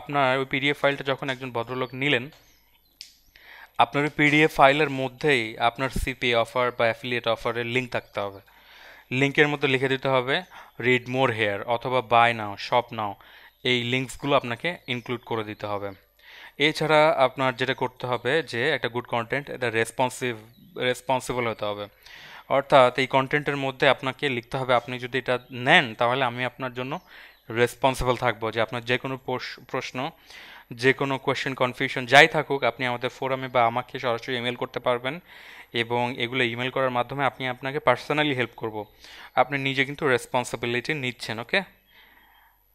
আপনার ওই পিডিএফ ফাইলটা যখন একজন ভদ্রলোক নিলেন, আপনার ওই পিডিএফ ফাইলের মধ্যেই আপনার সিপি অফার বা অ্যাফিলিয়েট অফারের লিঙ্ক থাকতে হবে। লিঙ্কের মধ্যে লিখে দিতে হবে রিড মোর হেয়ার অথবা বাই নাও, শপ নাও, এই লিঙ্কসগুলো আপনাকে ইনক্লুড করে দিতে হবে। এছাড়া আপনার যেটা করতে হবে যে একটা গুড কন্টেন্ট এটা রেসপন্সিবল হতে হবে। অর্থাৎ এই কন্টেন্টের মধ্যে আপনাকে লিখতে হবে আপনি যদি এটা নেন তাহলে আমি আপনার জন্য রেসপন্সিবল থাকবো, যে আপনার যে কোনো প্রশ্ন, যে কোনো কোয়েশ্চেন, কনফিউশন যাই থাকুক আপনি আমাদের ফোরামে বা আমাকে সরাসরি ইমেল করতে পারবেন, এবং এগুলো ইমেল করার মাধ্যমে আপনাকে পার্সোনালি হেল্প করব। আপনি নিজে কিন্তু রেসপন্সিবিলিটি নিচ্ছেন, ওকে।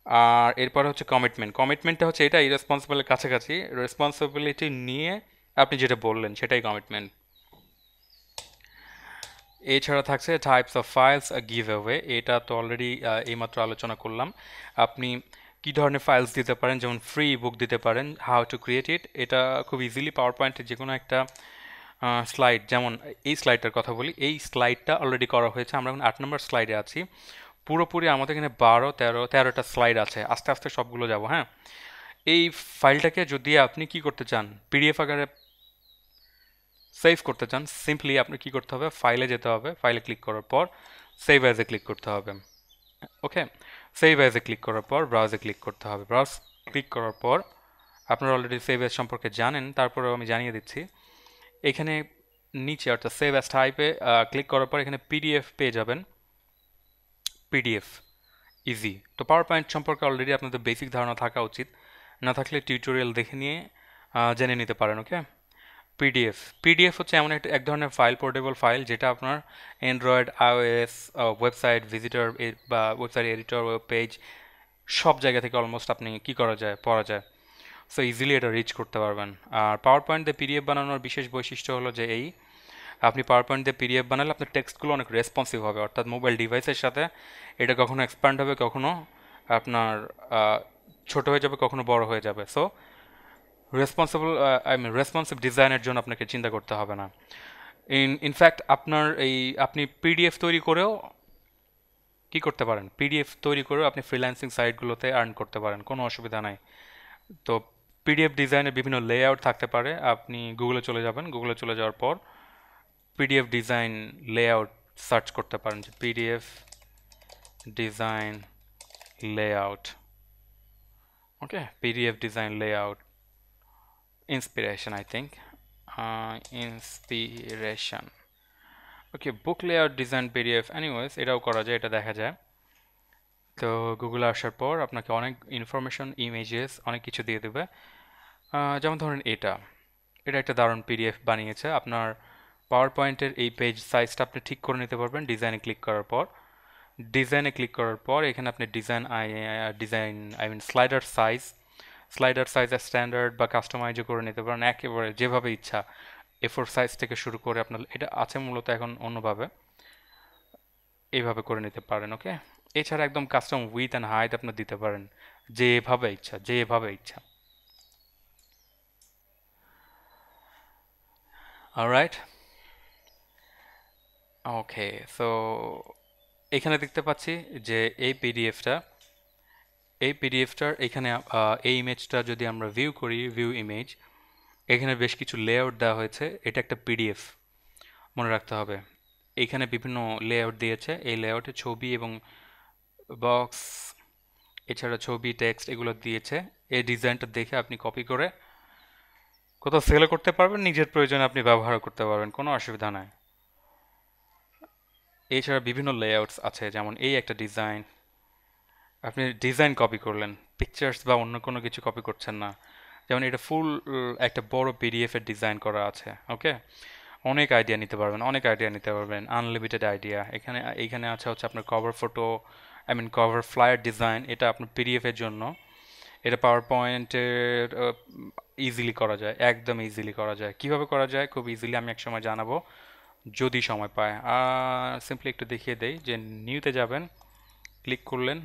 আর এরপর হচ্ছে কমিটমেন্টটা হচ্ছে এটা ইরেসপন্সিবলের কাছাকাছি, রেসপন্সিবিলিটি নিয়ে আপনি যেটা বললেন সেটাই কমিটমেন্ট। এছাড়া থাকছে types of files give away, এটা তো অলরেডি এইমাত্র আলোচনা করলাম। আপনি কি ধরনের ফাইলস দিতে পারেন, যেমন ফ্রি বুক দিতে পারেন, হাউ টু ক্রিয়েট ইট, এটা খুব ইজিলি পাওয়ার পয়েন্টে যে কোনো একটা স্লাইড, যেমন এই স্লাইডটার কথা বলি, এই স্লাইডটা অলরেডি করা হয়েছে, আমরা এখন 8 নম্বর স্লাইডে আছি। পুরোপুরি আমাদের এখানে 12, 13টা স্লাইড আছে, আস্তে আস্তে সবগুলো যাব, হ্যাঁ। এই ফাইলটাকে যদি আপনি কি করতে চান, পিডিএফ আকারে সেভ করতে চান, সিম্পলি আপনি কি করতে হবে, ফাইলে যেতে হবে, ফাইলে ক্লিক করার পর সেভ অ্যাজে ক্লিক করতে হবে, ওকে। সেভ অ্যাজে ক্লিক করার পর ব্রাউজে ক্লিক করতে হবে। ব্রাউজ ক্লিক করার পর আপনারা অলরেডি সেভ অ্যাজ সম্পর্কে জানেন, তারপরেও আমি জানিয়ে দিচ্ছি। এখানে নিচে অর্থাৎ সেভ অ্যাজ টাইপে ক্লিক করার পর এখানে পিডিএফ পেয়ে যাবেন। PDF easy. তো পাওয়ার পয়েন্ট সম্পর্কে অলরেডি আপনাদের বেসিক ধারণা থাকা উচিত, না থাকলে টিউটোরিয়াল দেখে নিয়ে জেনে নিতে পারেন, ওকে। পিডিএফ পিডিএফ হচ্ছে এমন এক ধরনের ফাইল, পোর্টেবল ফাইল, যেটা আপনার অ্যান্ড্রয়েড, আইওএস, ওয়েবসাইট ভিজিটর বা ওয়েবসাইট এডিটর, ওয়েব পেজ, সব জায়গা থেকে অলমোস্ট আপনি কি করা যায়, পড়া যায়। সো ইজিলি এটা রিচ করতে পারবেন। আর পাওয়ার পয়েন্ট দিয়ে পিডিএফ বানানোর বিশেষ বৈশিষ্ট্য হলো যে আপনি পাওয়ার পয়েন্ট দিয়ে পিডিএফ বানালে আপনার টেক্সটগুলো অনেক রেসপন্সিভ হবে, অর্থাৎ মোবাইল ডিভাইসের সাথে এটা কখনো এক্সপ্যান্ড হবে, কখনো আপনার ছোট হয়ে যাবে, কখনো বড় হয়ে যাবে। সো রেসপন্সিভ ডিজাইনের জন্য আপনাকে চিন্তা করতে হবে না। ইনফ্যাক্ট আপনি পিডিএফ তৈরি করেও কি করতে পারেন, পিডিএফ তৈরি করেও আপনি ফ্রিল্যান্সিং সাইটগুলোতে আর্ন করতে পারেন, কোনো অসুবিধা নাই। তো পিডিএফ ডিজাইনের বিভিন্ন লেআউট থাকতে পারে, আপনি গুগলে চলে যাবেন, গুগলে চলে যাওয়ার পর পিডিএফ ডিজাইন লেআউট সার্চ করতে পারেন, যে PDF design layout, okay. PDF design layout inspiration, I think inspiration, okay. Book layout design PDF, anyways এটাও করা যায়, এটা দেখা যায়। তো গুগলে আসার পর আপনাকে অনেক ইনফরমেশন, ইমেজেস, অনেক কিছু দিয়ে দেবে। যেমন ধরেন এটা এটা একটা দারুণ পিডিএফ বানিয়েছে। আপনার পাওয়ার পয়েন্টের এই পেজ সাইজটা আপনি ঠিক করে নিতে পারবেন ডিজাইনে ক্লিক করার পর। ডিজাইনে ক্লিক করার পর এখানে আপনি I mean slider size standard বা কাস্টমাইজও করে নিতে পারেন, একেবারে যেভাবে ইচ্ছা। এ4 সাইজ থেকে শুরু করে আপনার এটা আছে মূলত এখন অন্যভাবে, এইভাবে করে নিতে পারেন, ওকে। এছাড়া একদম কাস্টম উইথ অ্যান্ড হাইট আপনার দিতে পারেন, যেভাবে ইচ্ছা, যেভাবে ইচ্ছা। অলরাইট, ওকে। সো এখানে দেখতে পাচ্ছি যে এই পিডিএফটার এখানে এই ইমেজটা যদি আমরা ভিউ করি, ভিউ ইমেজ, এখানে বেশ কিছু লেআউট দেওয়া হয়েছে। এটা একটা পিডিএফ, মনে রাখতে হবে। এখানে বিভিন্ন লেআউট দিয়েছে, এই লেআউটে ছবি এবং বক্স, এছাড়া ছবি, টেক্সট এগুলো দিয়েছে। এই ডিজাইনটা দেখে আপনি কপি করে কোথাও সেল করতে পারবেন, নিজের প্রয়োজনে আপনি ব্যবহার করতে পারবেন, কোনো অসুবিধা নাই। এছাড়া বিভিন্ন লেআউটস আছে, যেমন এই একটা ডিজাইন, আপনি ডিজাইন কপি করলেন, পিকচার্স বা অন্য কোনো কিছু কপি করছেন না। যেমন এটা ফুল একটা বড় পিডিএফ এর ডিজাইন করা আছে, ওকে? অনেক আইডিয়া নিতে পারবেন, অনেক আইডিয়া নিতে পারবেন, আনলিমিটেড আইডিয়া। এইখানে আছে হচ্ছে আপনার cover photo, I mean cover flyer design, এটা আপনার পিডিএফ এর জন্য। এটা পাওয়ার পয়েন্টের ইজিলি করা যায়, একদম ইজিলি করা যায়। কিভাবে করা যায় খুব ইজিলি আমি এক সময় জানাবো যদি সময় পায়। সিম্পলি একটু দেখিয়ে দেই যে নিউতে যাবেন, ক্লিক করলেন,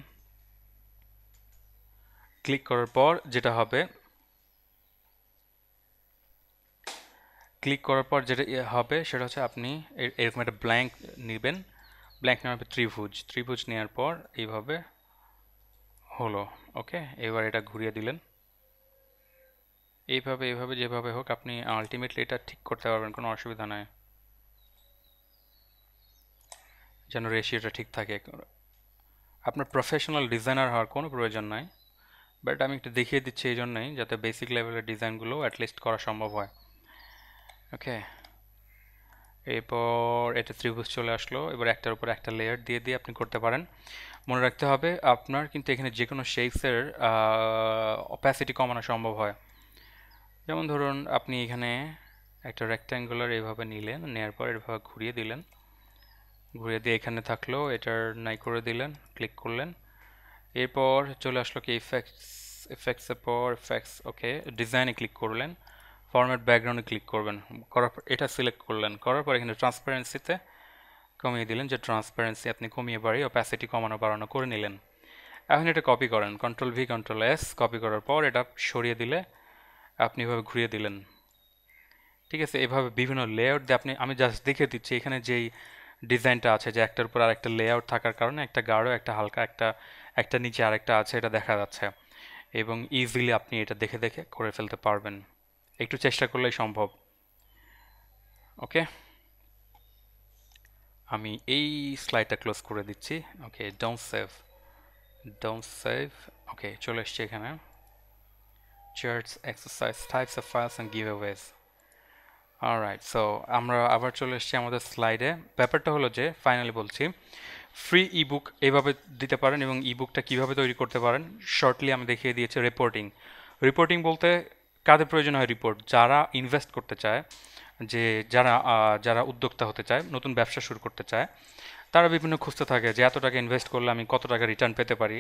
ক্লিক করার পর যেটা হবে, হবে সেটা হচ্ছে আপনি এরকম একটা ব্ল্যাঙ্ক নেবেন। ব্ল্যাঙ্ক নেওয়ার পর ত্রিভুজ, ত্রিভুজ নেওয়ার পর এইভাবে হলো, ওকে? এবার এটা ঘুরিয়ে দিলেন, এইভাবে এইভাবে যেভাবে হোক আপনি আলটিমেটলি এটা ঠিক করতে পারবেন, কোনো অসুবিধা নাই, যেন রেশিওটা ঠিক থাকে। আপনার প্রফেশনাল ডিজাইনার হওয়ার কোনো প্রয়োজন নাই, বাট আমি একটু দেখিয়ে দিচ্ছি এই জন্যই যাতে বেসিক লেভেলের ডিজাইনগুলো অ্যাটলিস্ট করা সম্ভব হয়, ওকে? এরপর এটা ত্রিভুজ চলে আসলো, এবার একটার উপর একটা লেয়ার দিয়ে দিয়ে আপনি করতে পারেন। মনে রাখতে হবে আপনার কিন্তু এখানে যে কোনো শেপসের অপাসিটি কমানো সম্ভব হয়। যেমন ধরুন আপনি এখানে একটা রেক্ট্যাঙ্গুলার এইভাবে নিলেন, নেওয়ার পর এভাবে ঘুরিয়ে দিলেন, ঘুরিয়ে দিয়ে এখানে থাকলো এটার নাই করে দিলেন, ক্লিক করলেন। এরপর চলে আসলো কি ইফেক্টস, ইফেক্টসের পর ইফেক্টস, ওকে? ডিজাইনে ক্লিক করলেন, ফরম্যাট ব্যাকগ্রাউন্ডে ক্লিক করবেন, করার পর এটা সিলেক্ট করলেন, করার পর এখানে ট্রান্সপারেন্সিতে কমিয়ে দিলেন, যে ট্রান্সপারেন্সি আপনি কমিয়ে বাড়িয়ে অপাসিটি কমানো বাড়ানো করে নিলেন। এখন এটা কপি করেন, control V control S, copy করার পর এটা সরিয়ে দিলে আপনি এভাবে ঘুরিয়ে দিলেন, ঠিক আছে? এভাবে বিভিন্ন লেআউট দিয়ে আপনি, আমি জাস্ট দেখিয়ে দিচ্ছি এখানে যেই ডিজাইনটা আছে যে একটার উপর আরেকটা লেআউট থাকার কারণে একটা গাঢ়, একটা হালকা, একটা একটা নিচে আরেকটা আছে, এটা দেখা যাচ্ছে এবং ইজিলি আপনি এটা দেখে দেখে করে ফেলতে পারবেন, একটু চেষ্টা করলেই সম্ভব, ওকে? আমি এই স্লাইডটা ক্লোজ করে দিচ্ছি, okay? Don't save, don't save, okay? চলে এসছি এখানে, charts, exercise, types of files and giveaways. Alright, so আমরা আবার চলে এসেছি আমাদের স্লাইডে। ব্যাপারটা হলো যে ফাইনালি বলছি, ফ্রি ইবুক এইভাবে দিতে পারেন এবং ইবুকটা কিভাবে তৈরি করতে পারেন শর্টলি আমি দেখিয়ে দিয়েছি। রিপোর্টিং, রিপোর্টিং বলতে কাদের প্রয়োজন হয় রিপোর্ট? যারা ইনভেস্ট করতে চায়, যে যারা যারা উদ্যোক্তা হতে চায়, নতুন ব্যবসা শুরু করতে চায়, তারা বিভিন্ন খুঁজতে থাকে যে এত টাকা ইনভেস্ট করলে আমি কত টাকা রিটার্ন পেতে পারি,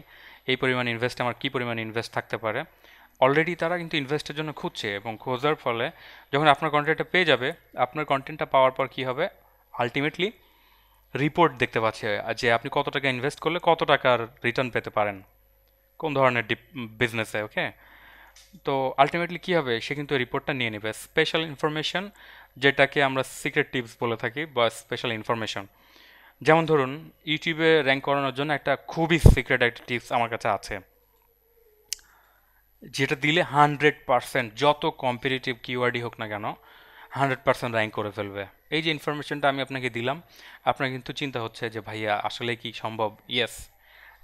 এই পরিমাণ ইনভেস্ট আমার কী পরিমাণ ইনভেস্ট থাকতে পারে। অলরেডি তারা কিন্তু ইনভেস্টের জন্য খুঁজছে এবং খোঁজার ফলে যখন আপনার কন্টেন্টটা পেয়ে যাবে, আপনার কন্টেন্টটা পাওয়ার পর কী হবে, আলটিমেটলি রিপোর্ট দেখতে পাচ্ছে যে আপনি কত টাকা ইনভেস্ট করলে কত টাকার রিটার্ন পেতে পারেন কোন ধরনের বিজনেসে, ওকে? তো আলটিমেটলি কী হবে, সে কিন্তু রিপোর্টটা নিয়ে নেবে, স্পেশাল ইনফরমেশন, যেটাকে আমরা সিক্রেট টিপস বলে থাকি বা স্পেশাল ইনফরমেশন। যেমন ধরুন ইউটিউবে র্যাঙ্ক করানোর জন্য একটা খুবই সিক্রেট একটা টিপস আমার কাছে আছে, যেটা দিলে 100% যত কম্পিটিটিভ কিওয়ার্ডই হোক না কেন 100% র্যাঙ্ক করে ফেলবে। এই যে ইনফরমেশনটা আমি আপনাকে দিলাম, আপনার কিন্তু চিন্তা হচ্ছে যে ভাইয়া আসলে কি সম্ভব? ইয়েস,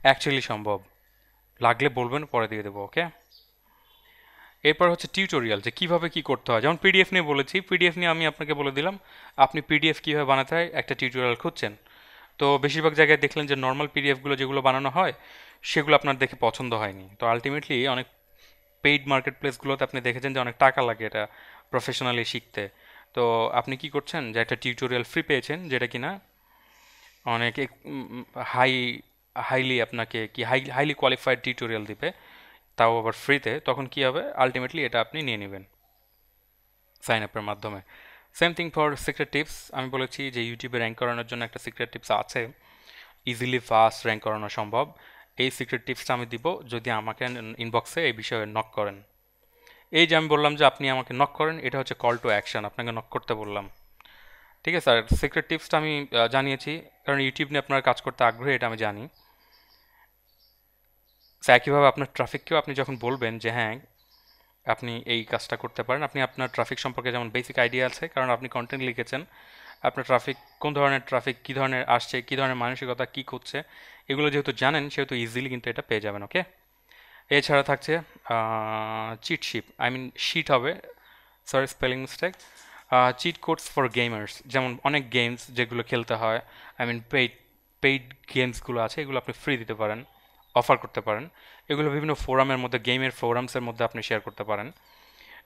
অ্যাকচুয়ালি সম্ভব। লাগলে বলবেন, পরে দিয়ে দেবো, ওকে? এরপর হচ্ছে টিউটোরিয়াল, যে কিভাবে কি করতে হয়। যেমন পিডিএফ নিয়ে বলেছি, পিডিএফ নিয়ে আমি আপনাকে বলে দিলাম আপনি পিডিএফ কীভাবে বানাতে হয় একটা টিউটোরিয়াল খুঁজছেন। তো বেশিরভাগ জায়গায় দেখলেন যে নর্মাল পিডিএফগুলো যেগুলো বানানো হয় সেগুলো আপনার দেখে পছন্দ হয়নি। তো আলটিমেটলি অনেক পেইড মার্কেট প্লেসগুলোতে আপনি দেখেছেন যে অনেক টাকা লাগে এটা প্রফেশনালি শিখতে। তো আপনি কি করছেন, যে একটা টিউটোরিয়াল ফ্রি পেয়েছেন যেটা কিনা অনেক হাই হাইলি আপনাকে কি হাইলি কোয়ালিফাইড টিউটোরিয়াল দিবে, তাও আবার ফ্রিতে। তখন কি হবে, আলটিমেটলি এটা আপনি নিয়ে নেবেন সাইন আপের মাধ্যমে। Same thing for secret tips, আমি বলেছি যে ইউটিউবে র্যাঙ্ক করানোর জন্য একটা সিক্রেট টিপস আছে, ইজিলি ফাস্ট র্যাঙ্ক করানো সম্ভব। এই সিক্রেট টিপসটা আমি দিব যদি আমাকে ইনবক্সে এই বিষয়ে নক করেন। এই যে আমি বললাম যে আপনি আমাকে নক করেন, এটা হচ্ছে কল টু অ্যাকশন, আপনাকে নক করতে বললাম, ঠিক আছে? স্যার সিক্রেট টিপসটা আমি জানিয়েছি কারণ ইউটিউব নিয়ে আপনার কাজ করতে আগ্রহী, এটা আমি জানি। একইভাবে আপনার ট্রাফিককেও আপনি যখন বলবেন যে হ্যাঁ আপনি এই কাজটা করতে পারেন, আপনি আপনার ট্রাফিক সম্পর্কে যেমন বেসিক আইডিয়া আছে কারণ আপনি কন্টেন্ট লিখেছেন, আপনার ট্রাফিক কোন ধরনের ট্রাফিক, কী ধরনের আসছে, কী ধরনের মানসিকতা, কী করছে, এগুলো যেহেতু জানেন সেহেতু ইজিলি কিন্তু এটা পেয়ে যাবেন, ওকে? এছাড়া থাকছে cheat sheet, I mean sheet হবে, sorry spelling mistake, cheat codes for gamers. যেমন অনেক গেমস যেগুলো খেলতে হয়, আই মিন পেইড পেইড গেমসগুলো আছে, এগুলো আপনি ফ্রি দিতে পারেন অফার করতে পারেন। এগুলো বিভিন্ন ফোরামের মধ্যে, গেমের ফোরামসের মধ্যে আপনি শেয়ার করতে পারেন।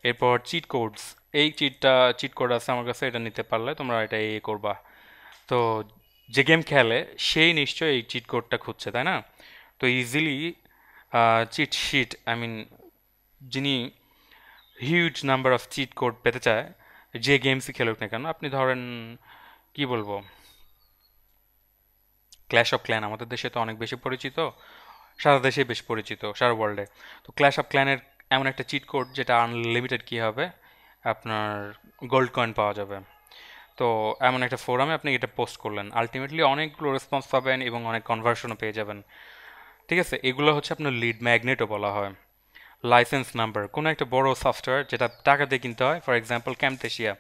এরপর চিট কোডস, এই চিট কোড আছে আমার কাছে, এটা নিতে পারলে তোমরা এটা করবা। তো যে গেম খেলে সেই নিশ্চয়ই এই চিট কোডটা খুঁজছে, তাই না? তো easily cheat sheet, I mean যিনি huge number of cheat code পেতে চায়, যে গেমসই খেলুক না কেন, আপনি ধরেন কি বলবো, ক্ল্যাশ অফ ক্ল্যান আমাদের দেশে তো অনেক বেশি পরিচিত, সারা দেশে বেশ পরিচিত, সারা ওয়ার্ল্ডে। তো ক্ল্যাশ অফ ক্ল্যানের এমন একটা চিট কোড যেটা আনলিমিটেড কি হবে, আপনার গোল্ড কয়েন পাওয়া যাবে। তো এমন একটা ফোরামে আপনি এটা পোস্ট করলেন, আলটিমেটলি অনেকগুলো রেসপন্স পাবেন এবং অনেক কনভার্সনও পেয়ে যাবেন। ঠিক আছে, এগুলো হচ্ছে আপনার লিড ম্যাগনেটও বলা হয়। লাইসেন্স নাম্বার, কোনো একটা বড় সফটওয়্যার যেটা টাকা দিয়ে কিনতে হয়, ফর এক্সাম্পল ক্যামতেশিয়া।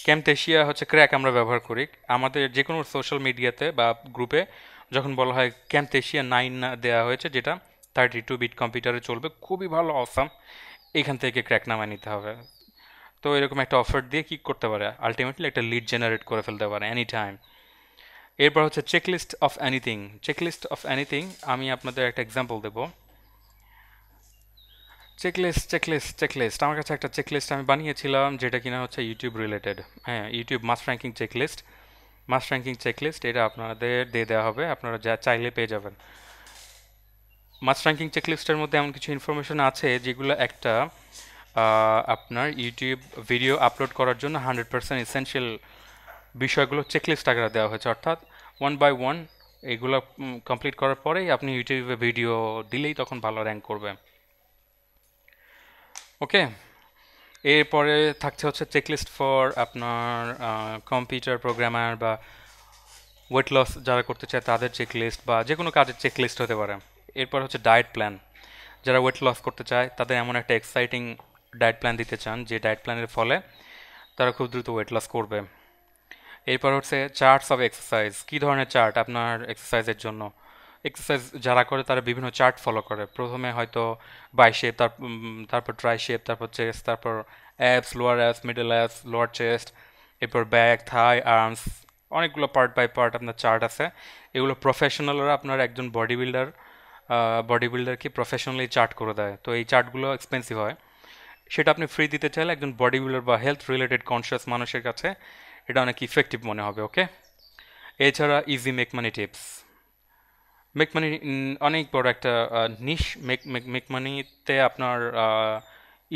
ক্যামতেশিয়া হচ্ছে ক্র্যাক আমরা ব্যবহার করি আমাদের যে কোনো সোশ্যাল মিডিয়াতে বা গ্রুপে। যখন বলা হয় ক্যামতেশিয়া 9 না দেওয়া হয়েছে, যেটা 32 বিট কম্পিউটারে চলবে, খুবই ভালো, অসাম, এখান থেকে ক্র্যাক নামায় নিতে হবে। তো এরকম একটা অফার দিয়ে কি করতে পারে, আলটিমেটলি একটা লিড জেনারেট করে ফেলতে পারে এনি টাইম। এরপর হচ্ছে checklist of anything. Checklist of anything, আমি আপনাদের একটা এক্সাম্পল দেবো। চেকলিস্ট আমার কাছে একটা চেকলিস্ট আমি বানিয়েছিলাম, যেটা কিনা হচ্ছে ইউটিউব রিলেটেড। হ্যাঁ, YouTube must ranking checklist. Must ranking checklist, এটা আপনাদের দিয়ে দেওয়া হবে, আপনারা যা চাইলে পেয়ে যাবেন। মাস্ট র্যাঙ্কিং চেকলিস্টের মধ্যে এমন কিছু ইনফরমেশন আছে যেগুলো একটা আপনার ইউটিউব ভিডিও আপলোড করার জন্য 100% এসেনশিয়াল বিষয়গুলো চেকলিস্ট আকারে দেওয়া হয়েছে, অর্থাৎ ওয়ান বাই ওয়ান এগুলো কমপ্লিট করার পরেই আপনি ইউটিউবে ভিডিও দিলেই তখন ভালো র্যাঙ্ক করবে। ওকে, এরপরে থাকছে হচ্ছে চেকলিস্ট ফর আপনার কম্পিউটার প্রোগ্রামার বা ওয়েট লস যারা করতে চায় তাদের চেকলিস্ট, বা যে কোনো কাজের চেকলিস্ট হতে পারে। এরপর হচ্ছে ডায়েট প্ল্যান, যারা ওয়েট লস করতে চায় তাদের এমন একটা এক্সাইটিং ডায়েট প্ল্যান দিতে চান যে ডায়েট প্ল্যানের ফলে তারা খুব দ্রুত ওয়েট লস করবে। এরপর হচ্ছে চার্টস অফ এক্সারসাইজ, কী ধরনের চার্ট আপনার এক্সারসাইজের জন্য। এক্সারসাইজ যারা করে তারা বিভিন্ন চার্ট ফলো করে, প্রথমে হয়তো বাই শেপ, তারপর ট্রাই শেপ, তারপর চেস্ট, তারপর ABS, lower ABS, middle ABS, lower chest, এরপর ব্যাক, থাই, আর্মস, অনেকগুলো পার্ট বাই পার্ট আপনার চার্ট আছে। এগুলো প্রফেশনালরা, আপনার একজন বডি বিল্ডারকে প্রফেশনালি চার্ট করে দেয়, তো এই চার্টগুলো এক্সপেন্সিভ হয়। সেটা আপনি ফ্রি দিতে চাইলে একজন বডি বিল্ডার বা হেলথ রিলেটেড কনসিয়াস মানুষের কাছে এটা অনেক ইফেক্টিভ মনে হবে। ওকে, এছাড়া easy make money tips. Make money অনেক বড় একটা নিশ। মেক মানিতে আপনার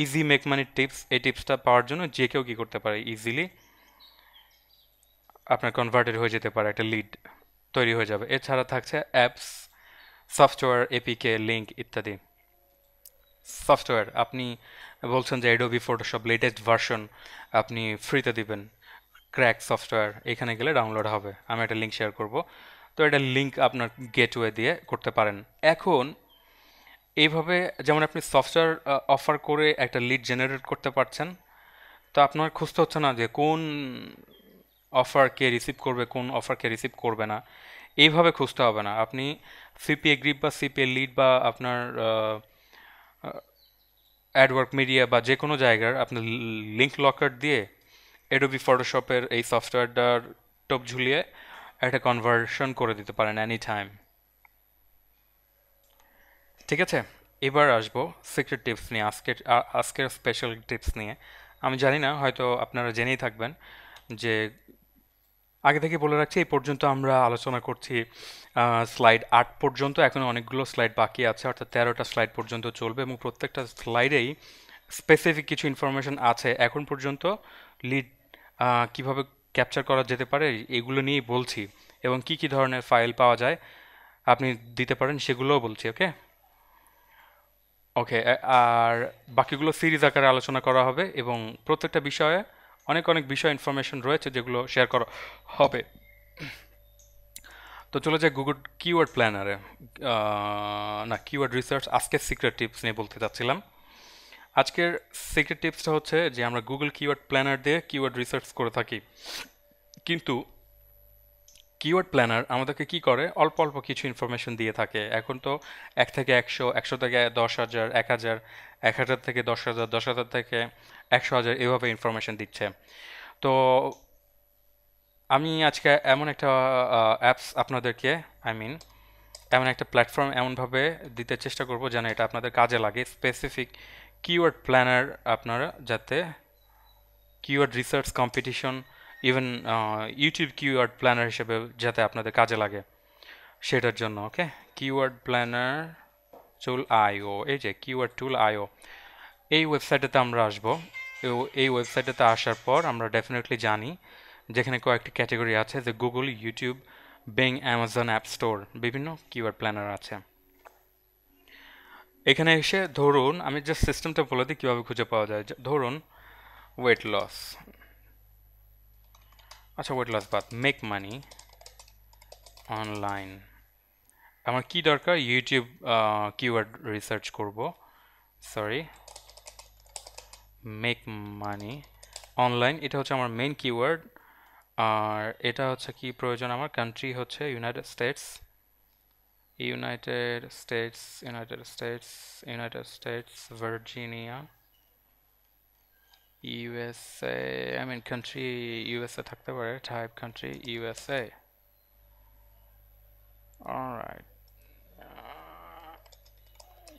ইজি মেক মানি টিপস, এই টিপসটা পাওয়ার জন্য যে কেউ কী করতে পারে, ইজিলি আপনার কনভার্টেড হয়ে যেতে পারে, একটা লিড তৈরি হয়ে যাবে। এছাড়া থাকছে অ্যাপস, সফটওয়্যার, এপিকে, লিঙ্ক ইত্যাদি। সফটওয়্যার, আপনি বলছেন যে অ্যাডোবি ফটোশপ লেটেস্ট ভার্সন আপনি ফ্রিতে দিবেন, ক্র্যাক সফটওয়্যার, এখানে গেলে ডাউনলোড হবে, আমি একটা লিঙ্ক শেয়ার করব। তো এটা লিঙ্ক আপনার গেটওয়ে দিয়ে করতে পারেন। এখন এইভাবে যেমন আপনি সফটওয়্যার অফার করে একটা লিড জেনারেট করতে পারছেন, তো আপনার খুঁজতে হচ্ছে না যে কোন অফার কে রিসিভ করবে, কোন অফার কে রিসিভ করবে না, এইভাবে খুঁজতে হবে না। আপনি সিপিএ গ্রিপ বা সিপিএ লিড বা আপনার অ্যাডওয়ার্ক মিডিয়া বা যে কোনো জায়গার আপনার লিঙ্ক লকার দিয়ে অ্যাডোবি ফটোশপের এই সফটওয়্যারটার টপ ঝুলিয়ে একটা কনভার্সন করে দিতে পারেন এনি টাইম। ঠিক আছে, এবার আসবো সিক্রেট টিপস নিয়ে, আজকের স্পেশাল টিপস নিয়ে। আমি জানি না, হয়তো আপনারা জেনেই থাকবেন যে আগে থেকে বলে রাখছি, এই পর্যন্ত আমরা আলোচনা করছি স্লাইড 8 পর্যন্ত, এখন অনেকগুলো স্লাইড বাকি আছে, অর্থাৎ 13টা স্লাইড পর্যন্ত চলবে এবং প্রত্যেকটা স্লাইডেই স্পেসিফিক কিছু ইনফরমেশন আছে। এখন পর্যন্ত লিড কিভাবে ক্যাপচার করা যেতে পারে এগুলো নিয়েই বলছি, এবং কি কি ধরনের ফাইল পাওয়া যায় আপনি দিতে পারেন সেগুলোও বলছি। ওকে ওকে, আর বাকিগুলো সিরিজ আকারে আলোচনা করা হবে, এবং প্রত্যেকটা বিষয়ে অনেক অনেক বিষয় ইনফরমেশন রয়েছে যেগুলো শেয়ার করা হবে। তো চলে যায় গুগল কিওয়ার্ড প্ল্যানারে, না কিওয়ার্ড রিসার্চ। আজকের সিক্রেট টিপস নিয়ে বলতে চাচ্ছিলাম। আজকের সিক্রেট টিপসটা হচ্ছে যে আমরা গুগল কিওয়ার্ড প্ল্যানার দিয়ে কিওয়ার্ড রিসার্চ করে থাকি, কিন্তু কিওয়ার্ড প্ল্যানার আমাদেরকে কি করে, অল্প অল্প কিছু ইনফরমেশন দিয়ে থাকে। এখন তো 1 থেকে 100, 100 থেকে 10,000, 1000, 1000 থেকে 10,000, 10,000 থেকে 100,000, এভাবে ইনফরমেশন দিচ্ছে। তো আমি আজকে এমন একটা অ্যাপস আপনাদেরকে, আই মিন এমন একটা প্ল্যাটফর্ম এমনভাবে দিতে চেষ্টা করব যেন এটা আপনাদের কাজে লাগে, স্পেসিফিক কিওয়ার্ড প্ল্যানার আপনারা যাতে keyword research competition, even YouTube keyword planner হিসেবে যাতে আপনাদের কাজে লাগে সেটার জন্য। ওকে, কিওয়ার্ড প্ল্যানার টুল আইও, এই যে কিওয়ার্ড টুল আইও, এই ওয়েবসাইটেতে আমরা আসবো। এই ওয়েবসাইটেতে আসার পর আমরা ডেফিনেটলি জানি যেখানে কয়েকটি ক্যাটাগরি আছে, যে Google, YouTube, being, Amazon app store, বিভিন্ন কিওয়ার্ড প্ল্যানার আছে। এখানে এসে ধরুন আমি জাস্ট সিস্টেমটা বলে দিই কীভাবে খুঁজে পাওয়া যায়। ধরুন ওয়েট লস, আচ্ছা ওয়েট লস বাদ, মেক মানি অনলাইন, আমার কি দরকার, ইউটিউব কিওয়ার্ড রিসার্চ করব, সরি, মেক মানি অনলাইন, এটা হচ্ছে আমার মেইন কিওয়ার্ড। আর এটা হচ্ছে কি প্রয়োজন, আমার কান্ট্রি হচ্ছে United States, United States, United States, United States, Virginia, USA, I mean country USA থাকতে পারে, type country USA, alright,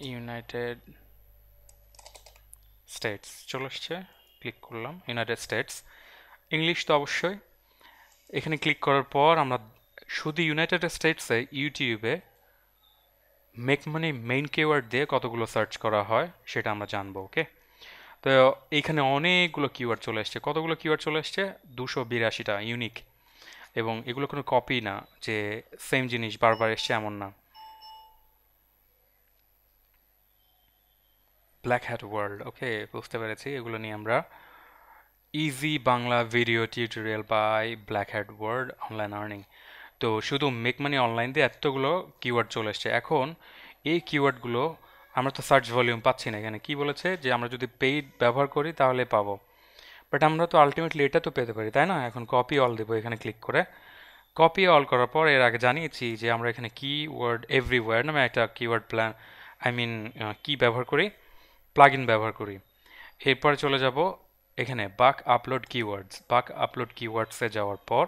United States চলে আসছে, ক্লিক করলাম ইউনাইটেড স্টেটস, ইংলিশ তো অবশ্যই। এখানে ক্লিক করার পর আমরা শুধু ইউনাইটেড স্টেটসে ইউটিউবে মেক মানি মেইন কিওয়ার্ড দিয়ে কতগুলো সার্চ করা হয় সেটা আমরা জানবো। ওকে, তো এইখানে অনেকগুলো কিওয়ার্ড চলে এসছে। কতগুলো কিওয়ার্ড চলে এসছে, 282টা ইউনিক, এবং এগুলো কোনো কপি না যে সেম জিনিস বারবার এসছে এমন না। ব্ল্যাক হ্যাট ওয়ার্ল্ড, ওকে বুঝতে পেরেছি, এগুলো নিয়ে আমরা easy Bangla video tutorial by black hat world online earning. তো শুধু মেক মানি অনলাইন দিয়ে এতগুলো কিওয়ার্ড চলে এসছে। এখন এই কিওয়ার্ডগুলো আমরা তো সার্চ ভলিউম পাচ্ছি না। এখানে কি বলেছে যে আমরা যদি পেইড ব্যবহার করি তাহলে পাবো, বাট আমরা তো আলটিমেটলি এটা তো পেতে পারি, তাই না? এখন কপি অল দেবো এখানে ক্লিক করে। কপি অল করার পর এর আগে জানিয়েছি যে আমরা এখানে কিওয়ার্ড এভরিওয়্যার নামে একটা কিওয়ার্ড প্ল্যান, আই মিন কি ব্যবহার করি, প্লাগইন ব্যবহার করি। এরপরে চলে যাব এখানে bulk upload keywords, bulk upload কিওয়ার্ডসে যাওয়ার পর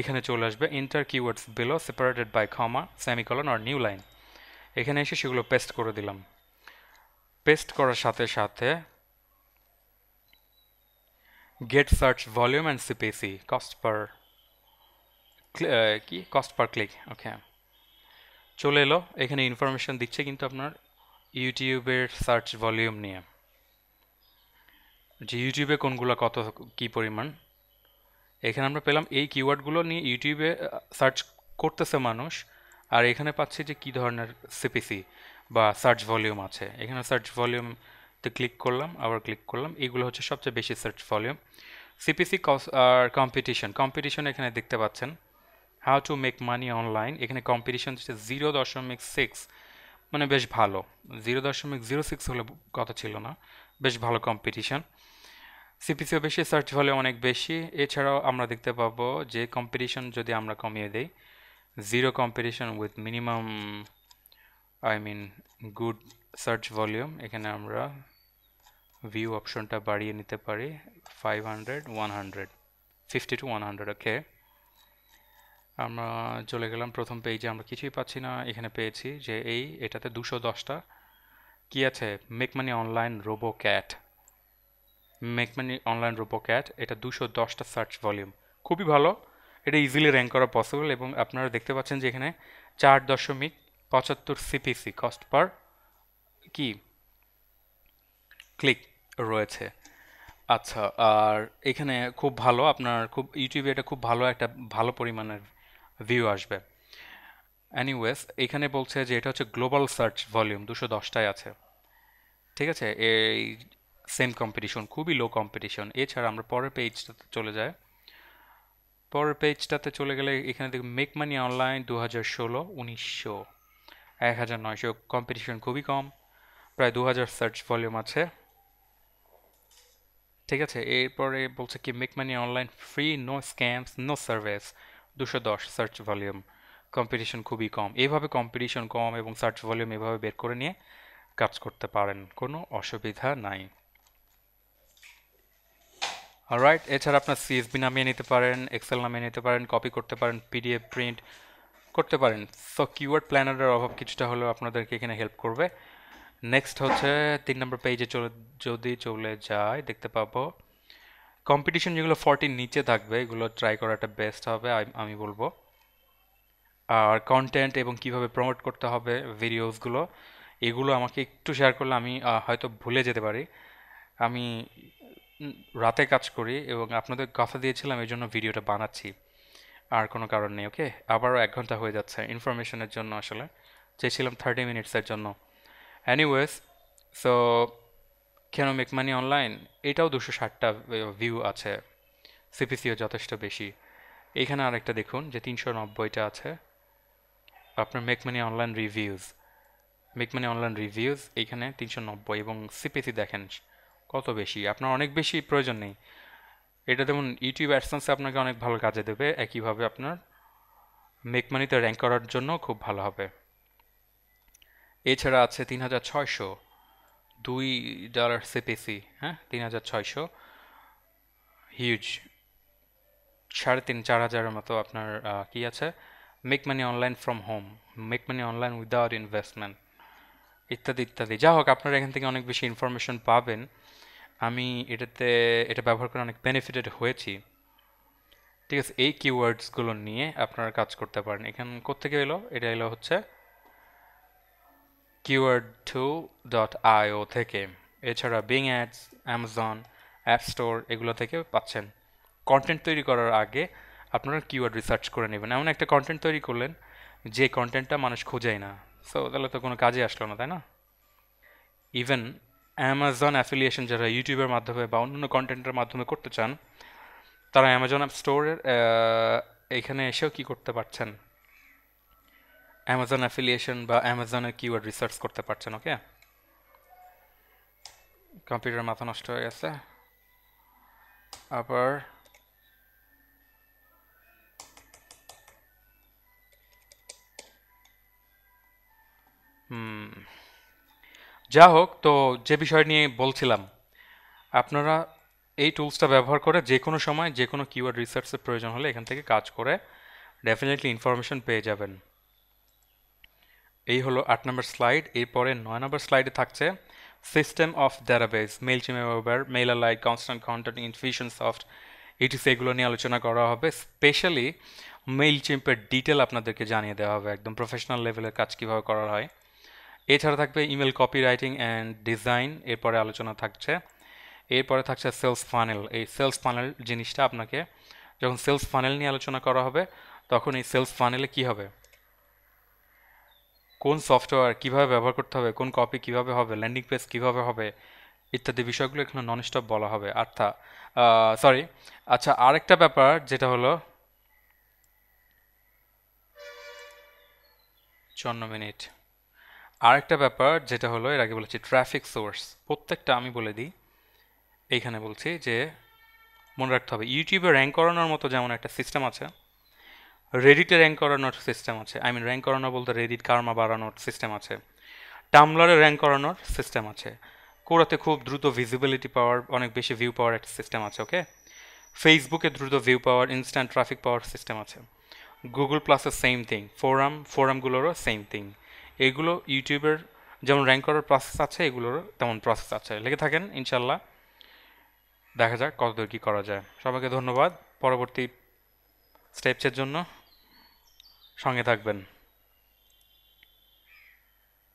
এখানে চলে আসবে enter keywords below separated by comma, semicolon আর নিউ লাইন। এখানে এসে সেগুলো পেস্ট করে দিলাম। পেস্ট করার সাথে সাথে get search volume and CPC, cost per কি, কস্ট পার ক্লিক, ওকে চলে এলো। এখানে ইনফরমেশন দিচ্ছে কিন্তু আপনার ইউটিউবের সার্চ ভলিউম নিয়ে, যে ইউটিউবে কোনগুলো কত কি পরিমাণ। এখানে আমরা পেলাম এই কিওয়ার্ডগুলো নিয়ে ইউটিউবে সার্চ করতেছে মানুষ, আর এখানে পাচ্ছি যে কি ধরনের সিপিসি বা সার্চ ভলিউম আছে। এখানে সার্চ ভলিউমতে ক্লিক করলাম, আবার ক্লিক করলাম, এইগুলো হচ্ছে সবচেয়ে বেশি সার্চ ভলিউম। সিপিসি আর কম্পিটিশন, কম্পিটিশন এখানে দেখতে পাচ্ছেন how to make money online, এখানে কম্পিটিশন হচ্ছে 0.6, মানে বেশ ভালো। 0.06 হলে কথা ছিল না, বেশ ভালো কম্পিটিশন। সিপিসিও বেশি, সার্চ ভলিউম অনেক বেশি। এছাড়াও আমরা দেখতে পাবো যে কম্পিটিশন যদি আমরা কমিয়ে দেই, zero competition with minimum, I mean good search volume, এখানে আমরা ভিউ অপশনটা বাড়িয়ে নিতে পারি 500, 100, 50 to 100। ওকে, আমরা চলে গেলাম প্রথম পেজে, আমরা কিছুই পাচ্ছি না। এখানে পেয়েছি যে এটাতে 210টা কি আছে, make money online robo cat, make money online robo cat, এটা 210টা সার্চ ভলিউম, খুবই ভালো। এটা ইজিলি র্যাঙ্ক করা পসিবল, এবং আপনারা দেখতে পাচ্ছেন যে এখানে 4.75 সিপিসি, কস্ট পার কি ক্লিক রয়েছে। আচ্ছা, আর এখানে খুব ভালো, আপনার খুব ইউটিউবে এটা খুব ভালো একটা ভালো পরিমাণের ভিউ আসবে। এনিওয়েজ, এখানে বলছে যে এটা হচ্ছে গ্লোবাল সার্চ ভলিউম 210টায় আছে, ঠিক আছে। এই সেম কম্পিটিশন, খুবই লো কম্পিটিশন। এছাড়া আমরা পরের পেজটাতে চলে যাই। পরের পেজটাতে চলে গেলে এখানে দেখুন মেক মানি অনলাইন 2016, 1900, 1900, কম্পিটিশন খুবই কম, প্রায় 2000 সার্চ ভলিউম আছে, ঠিক আছে। এরপরে বলছে কি make money online free, no scams, no service, 210 search volume, competition খুবই কম। এইভাবে কম্পিটিশন কম এবং সার্চ ভলিউম এভাবে বের করে নিয়ে কাজ করতে পারেন, কোনো অসুবিধা নাই। অলরাইট, এছাড়া আপনার সিএসভি নামিয়ে নিতে পারেন, এক্সেল নামিয়ে নিতে পারেন, কপি করতে পারেন, পিডিএফ প্রিন্ট করতে পারেন। সো কিওয়ার্ড প্ল্যানারের অভাব কিছুটা হলেও আপনাদেরকে এখানে হেল্প করবে। নেক্সট হচ্ছে 3 নম্বর পেজে যদি চলে যায় দেখতে পাবো কম্পিটিশন যেগুলো 40 নিচে থাকবে এগুলো ট্রাই করাটা বেস্ট হবে আমি বলবো। আর কন্টেন্ট এবং কিভাবে প্রমোট করতে হবে ভিডিওসগুলো এগুলো আমাকে একটু শেয়ার করলে আমি হয়তো ভুলে যেতে পারি। আমি রাতে কাজ করি এবং আপনাদের কথা দিয়েছিলাম এই জন্য ভিডিওটা বানাচ্ছি, আর কোনো কারণ নেই। ওকে, আবারও 1 ঘন্টা হয়ে যাচ্ছে ইনফরমেশনের জন্য, আসলে চেয়েছিলাম 30 মিনিটসের জন্য। Anyways, so can make money online, এটাও 260টা ভিউ আছে, সিপিসিও যথেষ্ট বেশি। এইখানে আরেকটা দেখুন যে 390টা আছে আপনার মেক মানি অনলাইন রিভিউজ এইখানে 390, এবং সিপিসি দেখেন কত বেশি। আপনার অনেক বেশি প্রয়োজন নেই এটা, যেমন ইউটিউব অ্যাডসেন্সে আপনাকে অনেক ভালো কাজে দেবে, একইভাবে আপনার মেক মানিতে র্যাঙ্ক করার জন্য খুব ভালো হবে। এছাড়া আছে 3600, $2 সিপিসি, হ্যাঁ 3600, হিউজ। 3,500-4,000-এর মতো আপনার কি আছে, make money online from home, make money online without investment, ইত্যাদি ইত্যাদি। যা হোক, আপনারা এখান থেকে অনেক বেশি ইনফরমেশন পাবেন। আমি এটা ব্যবহার করে অনেক বেনিফিটেড হয়েছি। ঠিক আছে, এই কিওয়ার্ডসগুলো নিয়ে আপনারা কাজ করতে পারেন। এখানে কোত্থেকে এলো, এটা এলো হচ্ছে keyword2.io থেকে। এছাড়া being ads, Amazon, app store এগুলো থেকে পাচ্ছেন। কন্টেন্ট তৈরি করার আগে আপনারা কিওয়ার্ড রিসার্চ করে নেবেন। এমন একটা কন্টেন্ট তৈরি করলেন যে কন্টেন্টটা মানুষ খোঁজেই না, সো তাহলে তো কোনো কাজে আসলো না, তাই না? ইভেন অ্যামাজন অ্যাফিলিয়েশন যারা ইউটিউবের মাধ্যমে বা অন্যান্য কন্টেন্টের মাধ্যমে করতে চান, তারা অ্যামাজন অ্যাপ স্টোরের এখানে এসেও কি করতে পারছেন, অ্যামাজন অ্যাফিলিয়েশন বা অ্যামাজনের কিওয়ার্ড রিসার্চ করতে পারছেন। ওকে, কম্পিউটার মাথা নষ্ট হয়ে গেছে আবার। যা হোক, তো যে বিষয় নিয়ে বলছিলাম, আপনারা এই টুলসটা ব্যবহার করে যে কোনো সময় যে কোনো কিওয়ার্ড রিসার্চের প্রয়োজন হলে এখান থেকে কাজ করে ডেফিনেটলি ইনফরমেশন পেয়ে যাবেন। এই হলো 8 নম্বর স্লাইড। এরপরে 9 নম্বর স্লাইডে থাকছে system of database, Mailchimp AWeber, MailerLite, constant content, Infusionsoft, etc এগুলো নিয়ে আলোচনা করা হবে। স্পেশালি মেইলচিম্পের ডিটেল আপনাদেরকে জানিয়ে দেওয়া হবে, একদম প্রফেশনাল লেভেলের কাজ কীভাবে করা হয়। এছাড়া থাকবে email copy writing and design, এরপরে আলোচনা থাকছে। এরপরে থাকছে সেলস ফানেল। এই সেলস ফানেল জিনিসটা আপনাকে, যখন সেলস ফানেল নিয়ে আলোচনা করা হবে তখন এই সেলস ফানেলে কি হবে, কোন সফটওয়্যার কিভাবে ব্যবহার করতে হবে, কোন কপি কিভাবে হবে, ল্যান্ডিং পেজ কিভাবে হবে, ইত্যাদি বিষয়গুলো এখানে নন স্টপ বলা হবে। সরি, আচ্ছা, আরেকটা ব্যাপার যেটা হলো 54 মিনিট, আরেকটা ব্যাপার যেটা হলো এর আগে বলেছি ট্রাফিক সোর্স, প্রত্যেকটা আমি বলে দিই। এইখানে বলছি যে মনে রাখতে হবে ইউটিউবে র্যাঙ্ক করানোর মতো যেমন একটা সিস্টেম আছে, রেডিটে র্যাঙ্ক করানোর সিস্টেম আছে। র্যাঙ্ক করানো বলতে রেডিট কার্মা বাড়ানোর সিস্টেম আছে, টামলারে র্যাঙ্ক করানোর সিস্টেম আছে, কোরাতে খুব দ্রুত ভিজিবিলিটি পাওয়ার, অনেক বেশি ভিউ পাওয়ার একটা সিস্টেম আছে। ওকে, ফেসবুকে দ্রুত ভিউ পাওয়ার, ইনস্ট্যান্ট ট্রাফিক পাওয়ার সিস্টেম আছে। গুগল প্লাসের সেম থিং, ফোরামগুলোরও সেম থিং। এগুলো ইউটিউবের যেমন র্যাঙ্ক করার প্রসেস আছে, এগুলোরও তেমন প্রসেস আছে। লেগে থাকেন, ইনশাল্লাহ দেখা যাক কতদূর কী করা যায়। সবাইকে ধন্যবাদ। পরবর্তী স্টেপসের জন্য সঙ্গে থাকবেন।